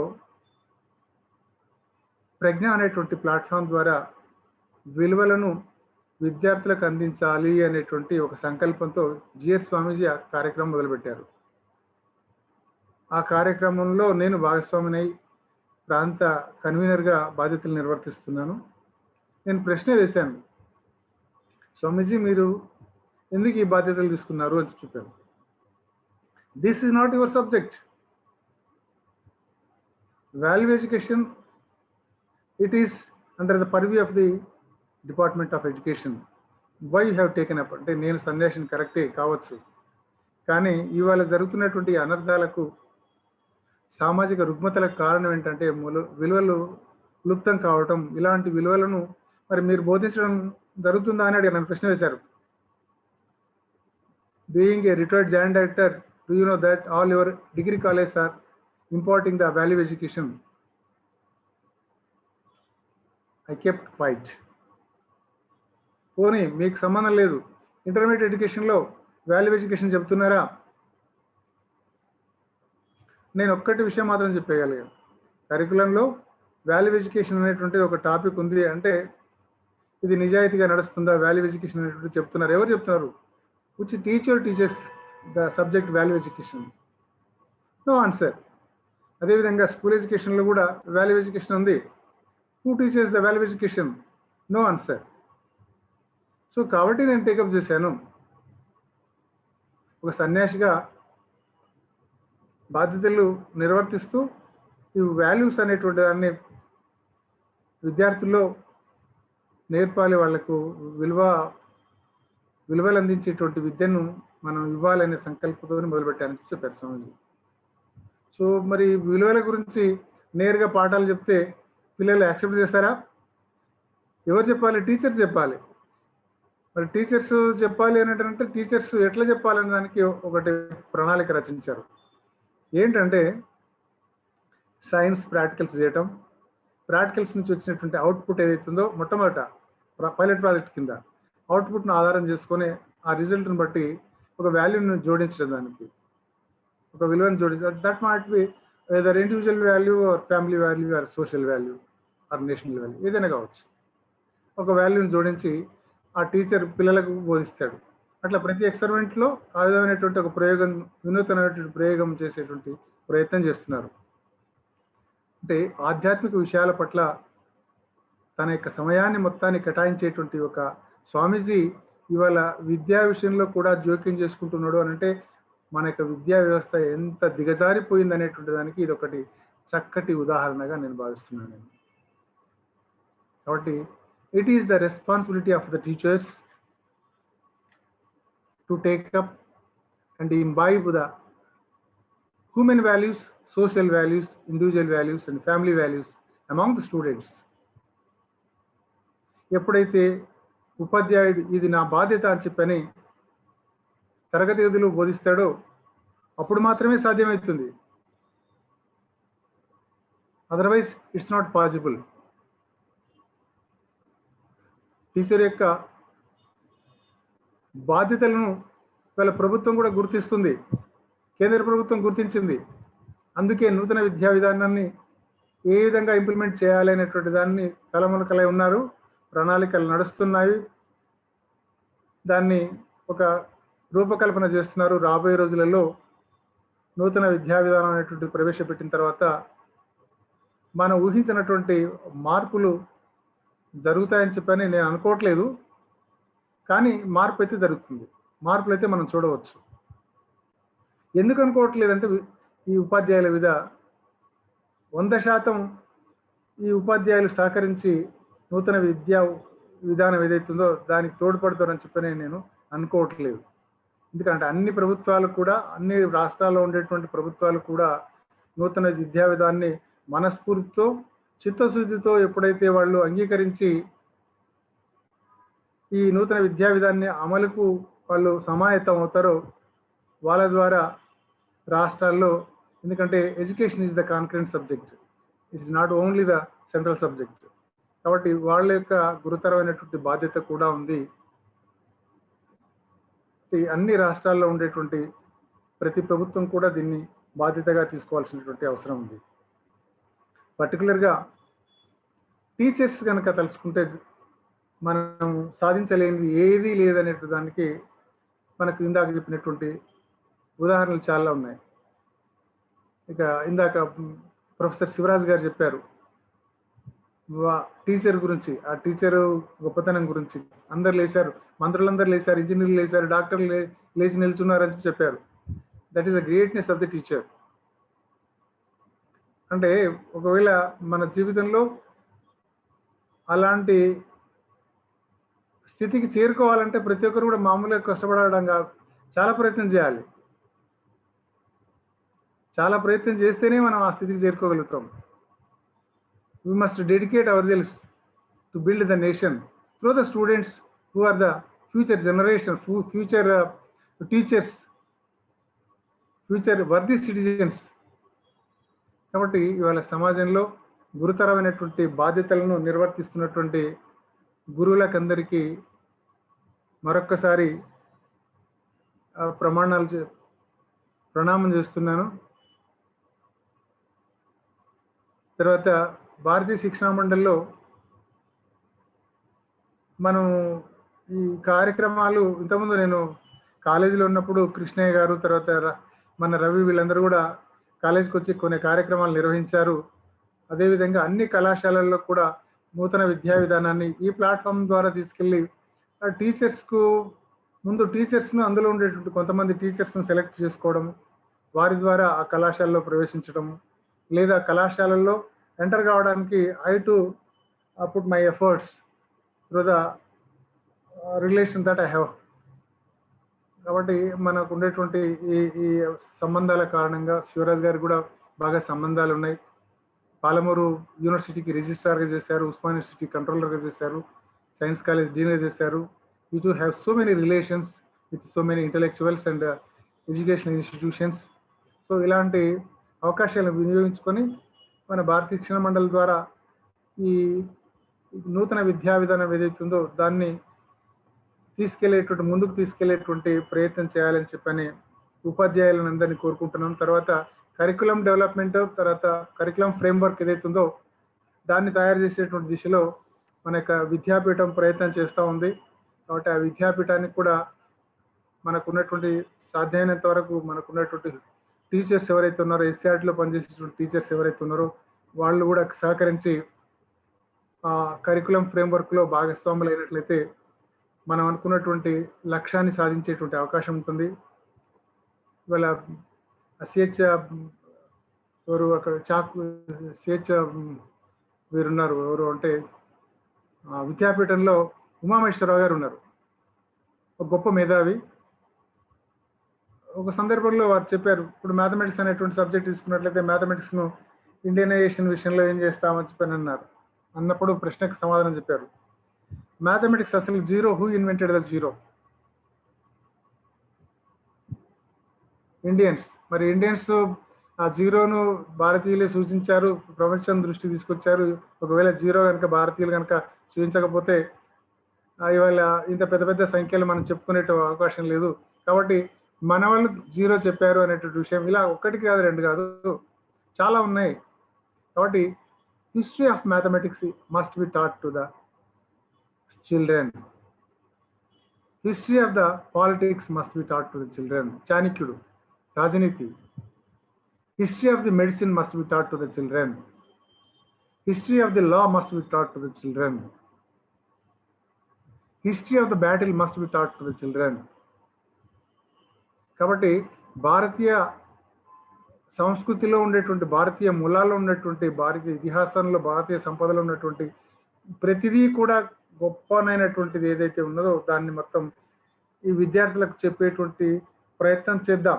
ప్రజ్ఞ అనేటువంటి ప్లాట్ఫామ్ ద్వారా విలువలను విద్యార్థులకు అందించాలి అనేటువంటి ఒక సంకల్పంతో జిఆర్ స్వామీజీ ఆ కార్యక్రమం మొదలుపెట్టారు. ఆ కార్యక్రమంలో నేను భాగస్వామినై ప్రాంత కన్వీనర్గా బాధ్యతలు నిర్వర్తిస్తున్నాను. నేను ప్రశ్న వేశాను, స్వామీజీ మీరు ఎందుకు ఈ బాధ్యతలు తీసుకున్నారు అని చెప్పాను. This is not your subject. Value education, it is under the purview of the Department of Education. Why you have taken up? అంటే నేను సందేశం కరెక్టే కావచ్చు, కానీ ఇవాళ జరుగుతున్నటువంటి అనర్థాలకు, సామాజిక రుగ్మతలకు కారణం ఏంటంటే విలువలు లుప్తం కావటం. ఇలాంటి విలువలను మరి మీరు బోధించడం జరుగుతుందా అని నన్ను ప్రశ్న వేశారు. Being a retired joint director, do you know that all your degree college are imparting the value education? I kept quiet. పోనీ మీకు సంబంధం లేదు, ఇంటర్మీడియట్ ఎడ్యుకేషన్లో వాల్యూ ఎడ్యుకేషన్ చెప్తున్నారా? నేను ఒక్కటి విషయం మాత్రం చెప్పగలిగాను, కరికులంలో వాల్యూ ఎడ్యుకేషన్ అనేటువంటి ఒక టాపిక్ ఉంది అంటే ఇది నిజాయితీగా నడుస్తుందా? వాల్యూ ఎడ్యుకేషన్ అనేటువంటి చెప్తున్నారు. ఎవరు చెప్తున్నారు? which teacher teaches the subject value education? No answer. అదేవిధంగా స్కూల్ ఎడ్యుకేషన్లో కూడా వాల్యూ ఎడ్యుకేషన్ ఉంది. Who teaches the value education? No answer. So కాబట్టి నేను టేకప్ చేశాను. ఒక సన్యాసిగా బాధ్యతలు నిర్వర్తిస్తూ ఈ వాల్యూస్ అనేటువంటి దాన్ని విద్యార్థుల్లో నేర్పాలి, వాళ్లకు విలువలు అందించేటువంటి విద్యను మనం ఇవ్వాలనే సంకల్పంతో మొదలుపెట్టానని చెప్పారు స్వామిజీ. సో మరి విలువల గురించి నేరుగా పాఠాలు చెప్తే పిల్లలు యాక్సెప్ట్ చేస్తారా? ఎవరు చెప్పాలి? టీచర్స్ చెప్పాలి. మరి టీచర్స్ చెప్పాలి అని అంటే టీచర్స్ ఎట్లా చెప్పాలనే దానికి ఒకటి ప్రణాళిక రచించారు. ఏంటంటే సైన్స్ ప్రాక్టికల్స్ చేయటం, ప్రాక్టికల్స్ నుంచి వచ్చినటువంటి అవుట్పుట్ ఏదైతుందో మొట్టమొదట పైలట్ ప్రాజెక్ట్ కింద అవుట్పుట్ను ఆధారం చేసుకొని ఆ రిజల్ట్ని బట్టి ఒక వాల్యూని జోడించడం, దానికి ఒక విలువను జోడించడం. That might be whether individual value or family value or social value or national value, ఏదైనా కావచ్చు. ఒక వాల్యూని జోడించి ఆ టీచర్ పిల్లలకు బోధిస్తాడు. అట్లా ప్రతి ఎక్స్పెరిమెంట్లో ఆ విధమైనటువంటి ఒక ప్రయోగం, వినూతనమైనటువంటి ప్రయోగం చేసేటువంటి ప్రయత్నం చేస్తున్నారు. అంటే ఆధ్యాత్మిక విషయాల పట్ల తన యొక్క సమయాన్ని మొత్తాన్ని కేటాయించేటువంటి ఒక స్వామీజీ ఇవాళ విద్యా విషయంలో కూడా జోక్యం చేసుకుంటున్నాడు అని అంటే మన యొక్క విద్యా వ్యవస్థ ఎంత దిగజారిపోయింది అనేటువంటి దానికి ఇది ఒకటి చక్కటి ఉదాహరణగా నేను భావిస్తున్నాను. కాబట్టి it is the responsibility of the teachers to take up and imbibe the human values, social values, individual values and family values among the students. ఎప్పుడైతే ఉపాధ్యాయుడు ఇది నా బాధ్యత అని చెప్పని తరగతి గదిలో బోధిస్తాడో అప్పుడు మాత్రమే సాధ్యమవుతుంది. Otherwise it's not possible. Teacher యొక్క బాధ్యతలను వాళ్ళ ప్రభుత్వం కూడా గుర్తిస్తుంది, కేంద్ర ప్రభుత్వం గుర్తించింది. అందుకే నూతన విద్యా విధానాన్ని ఏ విధంగా ఇంప్లిమెంట్ చేయాలి అనేటువంటి దాన్ని తలమునకలై ఉన్నారు, ప్రణాళికలు నడుస్తున్నాయి, దాన్ని ఒక రూపకల్పన చేస్తున్నారు. రాబోయే రోజులలో నూతన విద్యా విధానం అనేటువంటి ప్రవేశపెట్టిన తర్వాత మనం ఊహించినటువంటి మార్పులు జరుగుతాయని చెప్పని నేను అనుకోవట్లేదు, కానీ మార్పు అయితే జరుగుతుంది. మార్పులు అయితే మనం చూడవచ్చు. ఎందుకు అనుకోవట్లేదంటే ఈ ఉపాధ్యాయుల మీద 100% ఈ ఉపాధ్యాయులు సహకరించి నూతన విద్యా విధానం ఏదైతుందో దానికి తోడ్పడతారని చెప్పని నేను అనుకోవట్లేదు. ఎందుకంటే అన్ని ప్రభుత్వాలు కూడా, అన్ని రాష్ట్రాల్లో ఉండేటువంటి ప్రభుత్వాలు కూడా నూతన విద్యా విధానాన్ని మనస్ఫూర్తితో చిత్తశుద్ధితో ఎప్పుడైతే వాళ్ళు అంగీకరించి ఈ నూతన విద్యా విధానాన్ని అమలుకు వాళ్ళు సమాయత్తం అవుతారో వాళ్ళ ద్వారా రాష్ట్రాల్లో, ఎందుకంటే education is the concurrent subject, it's not only the central subject. కాబట్టి వాళ్ళ యొక్క గురుతరమైనటువంటి బాధ్యత కూడా ఉంది. అన్ని రాష్ట్రాల్లో ఉండేటువంటి ప్రతి ప్రభుత్వం కూడా దీన్ని బాధ్యతగా తీసుకోవాల్సినటువంటి అవసరం ఉంది. పర్టికులర్గా టీచర్స్ కనుక తలుచుకుంటే మనం సాధించలేనిది ఏదీ లేదనే దానికి మనకు ఇందాక చెప్పినటువంటి ఉదాహరణలు చాలా ఉన్నాయి. ఇక ఇందాక ప్రొఫెసర్ శివరాజ్ గారు చెప్పారు టీచర్ గురించి, ఆ టీచరు గొప్పతనం గురించి. అందరు లేచారు, మంత్రులందరూ లేచారు, ఇంజనీర్లు లేచారు, డాక్టర్లు లేచి నిల్చున్నారని చెప్పారు. That is the greatness of the teacher. అంటే ఒకవేళ మన జీవితంలో అలాంటి స్థితికి చేరుకోవాలంటే ప్రతి ఒక్కరు కూడా మామూలుగా కష్టపడడం కాదు, చాలా ప్రయత్నం చేయాలి. చాలా ప్రయత్నం చేస్తేనే మనం ఆ స్థితికి చేరుకోగలుగుతాం. We must dedicate ourselves to build the nation through the students who are the future generation, future teachers, future worthy citizens. కాబట్టి ఇవాళ సమాజంలో గురుతరమైనటువంటి బాధ్యతలను నిర్వర్తిస్తున్నటువంటి గురువులకందరికీ మరొక్కసారి ప్రణామం చేస్తున్నాను. తర్వాత భారతీయ శిక్షణా మండలిలో మనం ఈ కార్యక్రమాలు ఇంతకుముందు నేను కాలేజీలో ఉన్నప్పుడు కృష్ణయ్య గారు, తర్వాత మన రవి, వీళ్ళందరూ కూడా కాలేజీకి వచ్చి కొన్ని కార్యక్రమాలు నిర్వహించారు. అదేవిధంగా అన్ని కళాశాలల్లో కూడా నూతన విద్యా విధానాన్ని ఈ ప్లాట్ఫామ్ ద్వారా తీసుకెళ్ళి ఆ టీచర్స్కు ముందు టీచర్స్ను అందులో ఉండేటువంటి కొంతమంది టీచర్స్ను సెలెక్ట్ చేసుకోవడం, వారి ద్వారా ఆ కళాశాలలో ప్రవేశించడం, లేదా కళాశాలల్లో ఎంటర్ కావడానికి I to put my efforts through the relation that I have. కాబట్టి మనకు ఉండేటువంటి ఈ సంబంధాల కారణంగా శివరాజ్ గారికి కూడా బాగా సంబంధాలు ఉన్నాయి. పాలమూరు యూనివర్సిటీకి రిజిస్ట్రార్గా చేశారు, ఉస్మాన్ యూనివర్సిటీ కంట్రోలర్గా చేశారు, సైన్స్ కాలేజ్ డీన్గా చేశారు. You to have so many relations with so many intellectuals and educational institutions. So ఇలాంటి అవకాశాలను వినియోగించుకొని మన భారతీయ శిక్షణ మండలి ద్వారా ఈ నూతన విద్యా విధానం ఏదైతుందో దాన్ని ముందుకు తీసుకెళ్లేటువంటి ప్రయత్నం చేయాలని చెప్పని ఉపాధ్యాయులను అందరినీ కోరుకుంటున్నాం. తర్వాత కరికులం డెవలప్మెంట్, తర్వాత కరికులం ఫ్రేమ్వర్క్ ఏదైతుందో దాన్ని తయారు చేసేటువంటి దిశలో మన యొక్క విద్యాపీఠం ప్రయత్నం చేస్తూ ఉంది. కాబట్టి ఆ విద్యాపీఠానికి కూడా మనకున్నటువంటి సాధ్యమైనంత వరకు మనకున్నటువంటి టీచర్స్ ఎవరైతే ఉన్నారో, ఎస్సీఆర్టీలో పనిచేసేటువంటి టీచర్స్ ఎవరైతే ఉన్నారో వాళ్ళు కూడా సహకరించి ఆ కరికులం ఫ్రేమ్వర్క్లో భాగస్వాములు అయినట్లయితే మనం అనుకున్నటువంటి లక్ష్యాన్ని సాధించేటువంటి అవకాశం ఉంటుంది. ఇవాళ సిహెచ్ ఎవరు అక్కడ సిహెచ్ వీరున్నారు, ఎవరు అంటే విద్యాపీఠంలో ఉమామేశ్వరరావు గారు ఉన్నారు, ఒక గొప్ప మేధావి. ఒక సందర్భంలో వారు చెప్పారు, ఇప్పుడు మ్యాథమెటిక్స్ అనేటువంటి సబ్జెక్ట్ తీసుకున్నట్లయితే మ్యాథమెటిక్స్ను ఇండియనైజేషన్ విషయంలో ఏం చేస్తామని చెప్పని అన్నప్పుడు ప్రశ్నకు సమాధానం చెప్పారు, మ్యాథమెటిక్స్ అసలు zero, who invented the zero? Indians. మరి ఇండియన్స్ ఆ జీరోను భారతీయులే సూచించారు, ప్రపంచం దృష్టి తీసుకొచ్చారు. ఒకవేళ జీరో కనుక భారతీయులు కనుక సూచించకపోతే ఇవాళ ఇంత పెద్ద పెద్ద సంఖ్యలు మనం చెప్పుకునే అవకాశం లేదు. కాబట్టి మన వాళ్ళు జీరో చెప్పారు అనేటువంటి విషయం ఇలా ఒకటి కాదు, రెండు కాదు, చాలా ఉన్నాయి. కాబట్టి history of mathematics must be taught to the children. History of the politics must be taught to the children. చాణక్యుడు, రాజనీతి. History of the medicine must be taught to the children. History of the law must be taught to the children. History of the battle must be taught to the children. కాబట్టి భారతీయ సంస్కృతిలో ఉండేటువంటి, భారతీయ మూలాల్లో ఉన్నటువంటి, భారతీయ ఇతిహాసంలో, భారతీయ సంపదలో ఉన్నటువంటి ప్రతిదీ కూడా గొప్పనైనటువంటిది ఏదైతే ఉన్నదో దాన్ని మొత్తం ఈ విద్యార్థులకు చెప్పేటువంటి ప్రయత్నం చేద్దాం.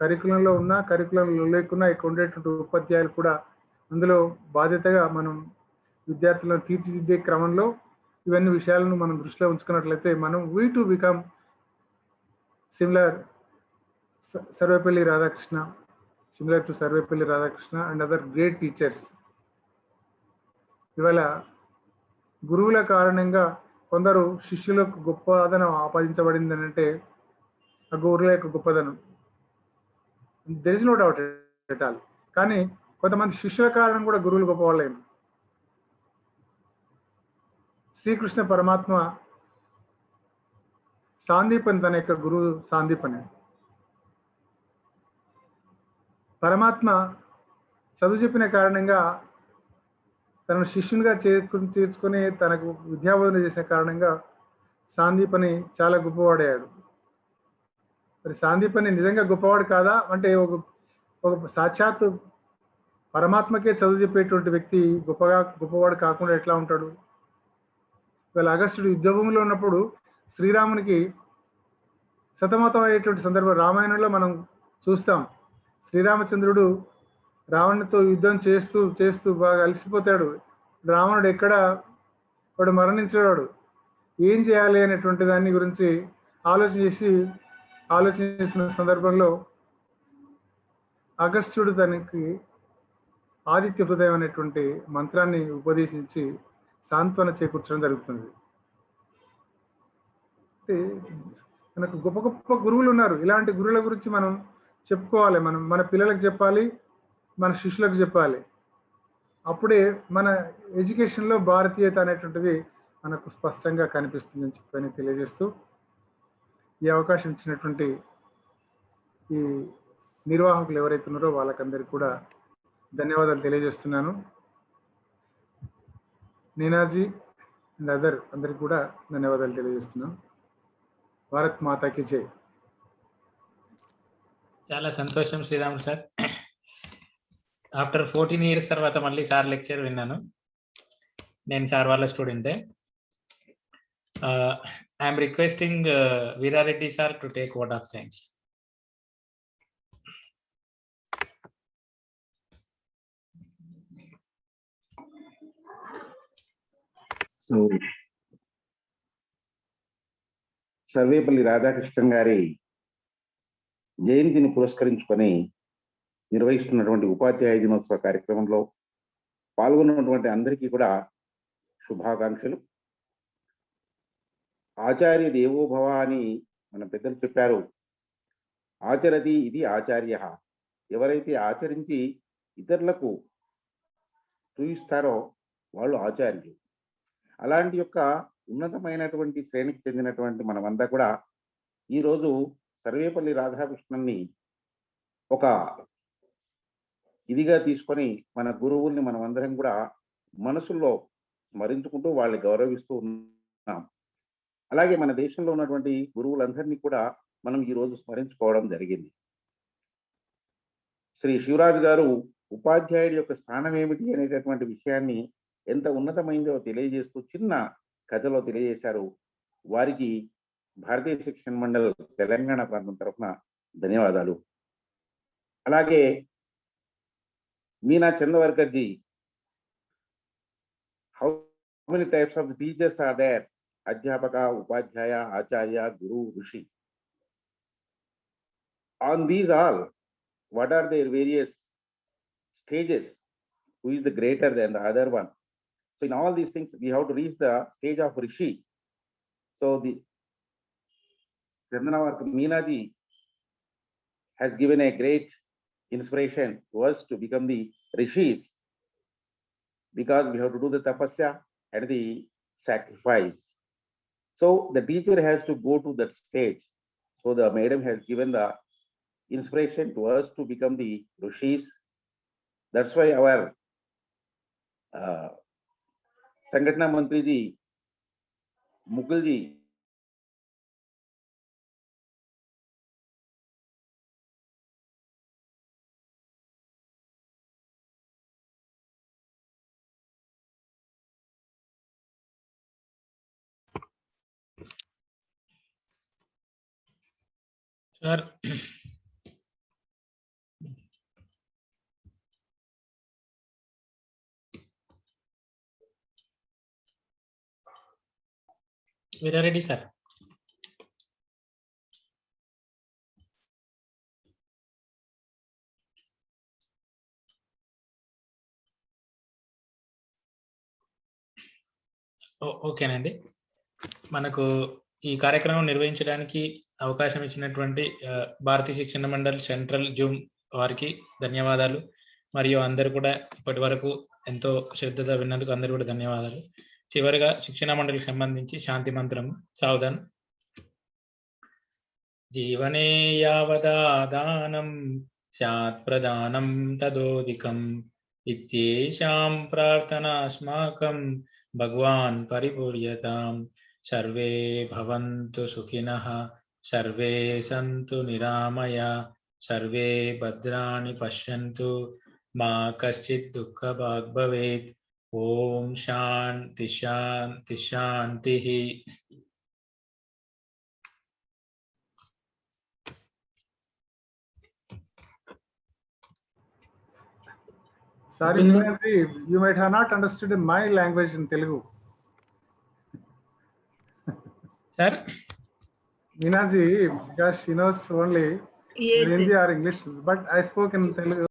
కరికులంలో ఉన్నా, కరికులంలో లేకున్నా ఇక్కడ ఉండేటువంటి ఉపాధ్యాయులు కూడా అందులో బాధ్యతగా మనం విద్యార్థులను తీర్చిదిద్దే క్రమంలో ఇవన్నీ విషయాలను మనం దృష్టిలో ఉంచుకున్నట్లయితే మనం we to become similar Sarvepalli Radhakrishna, similar to Sarvepalli Radhakrishna and other great teachers. ఇవాళ గురువుల కారణంగా కొందరు శిష్యులకు గొప్పదనం ఆపాదించబడింది అని అంటే ఆ గురువుల యొక్క గొప్పదనం, there is no doubt at all. కానీ కొంతమంది శిష్యుల కారణం కూడా గురువులు గొప్పవాళ్ళైన. శ్రీకృష్ణ పరమాత్మ సాందీపని తన యొక్క గురువు సాందీపని. పరమాత్మ చదువు చెప్పిన కారణంగా తనను శిష్యునిగా చేర్చుకొని తనకు విద్యాబోధన చేసిన కారణంగా సాందీపని చాలా గొప్పవాడయ్యాడు. మరి సాందీపని నిజంగా గొప్పవాడు కాదా అంటే ఒక సాక్షాత్ పరమాత్మకే చదువు చెప్పేటువంటి వ్యక్తి గొప్పవాడు కాకుండా ఎట్లా ఉంటాడు? వీళ్ళ అగస్త్యుడు యుద్ధభూమిలో ఉన్నప్పుడు శ్రీరామునికి సతమతం అయ్యేటువంటి సందర్భం రామాయణంలో మనం చూస్తాం. శ్రీరామచంద్రుడు రావణునితో యుద్ధం చేస్తూ చేస్తూ బాగా అలసిపోతాడు. రావణుడు ఎక్కడ వాడు మరణించేవాడు, ఏం చేయాలి అనేటువంటి దాన్ని గురించి ఆలోచించిన సందర్భంలో అగస్త్యుడు తనకి ఆదిత్య హృదయం అనేటువంటి మంత్రాన్ని ఉపదేశించి సాంత్వన చేకూర్చడం జరుగుతుంది. మనకు గొప్ప గొప్ప గురువులు ఉన్నారు. ఇలాంటి గురువుల గురించి మనం చెప్పుకోవాలి, మనం మన పిల్లలకు చెప్పాలి, మన శిష్యులకు చెప్పాలి. అప్పుడే మన ఎడ్యుకేషన్లో భారతీయత అనేటువంటిది మనకు స్పష్టంగా కనిపిస్తుందని చెప్పని తెలియజేస్తూ ఈ అవకాశం ఇచ్చినటువంటి ఈ నిర్వాహకులు ఎవరైతే ఉన్నారో వాళ్ళకందరికీ కూడా ధన్యవాదాలు తెలియజేస్తున్నాను. నీనాజీ, అండ్ అదర్ అందరికి కూడా ధన్యవాదాలు తెలియజేస్తున్నాను. భారత్ మాతాకి జై. చాలా సంతోషం శ్రీరాములు సార్. ఆఫ్టర్ 14 years తర్వాత మళ్ళీ సార్ లెక్చర్ విన్నాను. నేను సార్ వాళ్ళ స్టూడెంటే. I'm requesting Veerareddy sir to take vote of thanks. So Sarvepalli Radhakrishnan గారి జయంతిని పురస్కరించుకొని నిర్వహిస్తున్నటువంటి ఉపాధ్యాయ దినోత్సవ కార్యక్రమంలో పాల్గొన్నటువంటి అందరికీ కూడా శుభాకాంక్షలు. ఆచార్య దేవోభవ అని మన పెద్దలు చెప్పారు. ఆచరతి ఇది ఆచార్య. ఎవరైతే ఆచరించి ఇతరులకు చూయిస్తారో వాళ్ళు ఆచార్యులు. అలాంటి యొక్క ఉన్నతమైనటువంటి శ్రేణికి చెందినటువంటి మనమంతా కూడా ఈరోజు సర్వేపల్లి రాధాకృష్ణన్ని ఒక ఇదిగా తీసుకొని మన గురువుల్ని మనం అందరం కూడా మనసుల్లో స్మరించుకుంటూ వాళ్ళని గౌరవిస్తూ ఉన్నాం. అలాగే మన దేశంలో ఉన్నటువంటి గురువులందరినీ కూడా మనం ఈరోజు స్మరించుకోవడం జరిగింది. శ్రీ శివరాజు గారు ఉపాధ్యాయుడి యొక్క స్థానం ఏమిటి అనేటటువంటి విషయాన్ని ఎంత ఉన్నతమైందో తెలియజేస్తూ చిన్న కథలో తెలియజేశారు. వారికి భారతీయ శిక్షణ మండలి తెలంగాణ ప్రాంతం తరఫున ధన్యవాదాలు. అలాగే Meena Chandavarkar ji, how many types of teachers are there? అధ్యాపక, ఉపాధ్యాయ, ఆచార్య, గురు, ఋషి. On these all, what are their various stages? Who is the greater than the other one? So in all these things, we have to reach the stage of Rishi. So the Chandanavark Meenaji has given a great inspiration to us to become the Rishis, because we have to do the tapasya and the sacrifice. So the teacher has to go to that stage. So the madam has given the inspiration to us to become the Rishis. That's why our Sangatna Mantri ji, Mukul ji, sir Veerareddy sir. ఓకేనండి. మనకు ఈ కార్యక్రమం నిర్వహించడానికి అవకాశం ఇచ్చినటువంటి భారతీయ శిక్షణ మండలి central Zoom వారికి ధన్యవాదాలు. మరియు అందరూ కూడా ఇప్పటి వరకు ఎంతో శ్రద్ధగా విన్నందుకు అందరూ కూడా ధన్యవాదాలు. చివరిగా శిక్షణ మండలికి సంబంధించి శాంతి మంత్రం సావధాన్. జీవనే యావదాదానం స్యాత్ ప్రదానం తదోదికం ఇత్యేషాం ప్రార్థనాస్మాకం భగవాన్ పరిపూర్యతాం. సర్వే భవంతు సుఖినః, సర్వే సంతు నిరామయా, సర్వే భద్రాణి పశ్యంతు, మా కశ్చిత్ దుఃఖభాగ్ భవేత్. ఓం శాంతి శాంతి శాంతి. Sorry, you might have not understood my language in Telugu. Sir? Meenaji, because she knows only Yes, Hindi yes. or English, but I spoke in Telugu.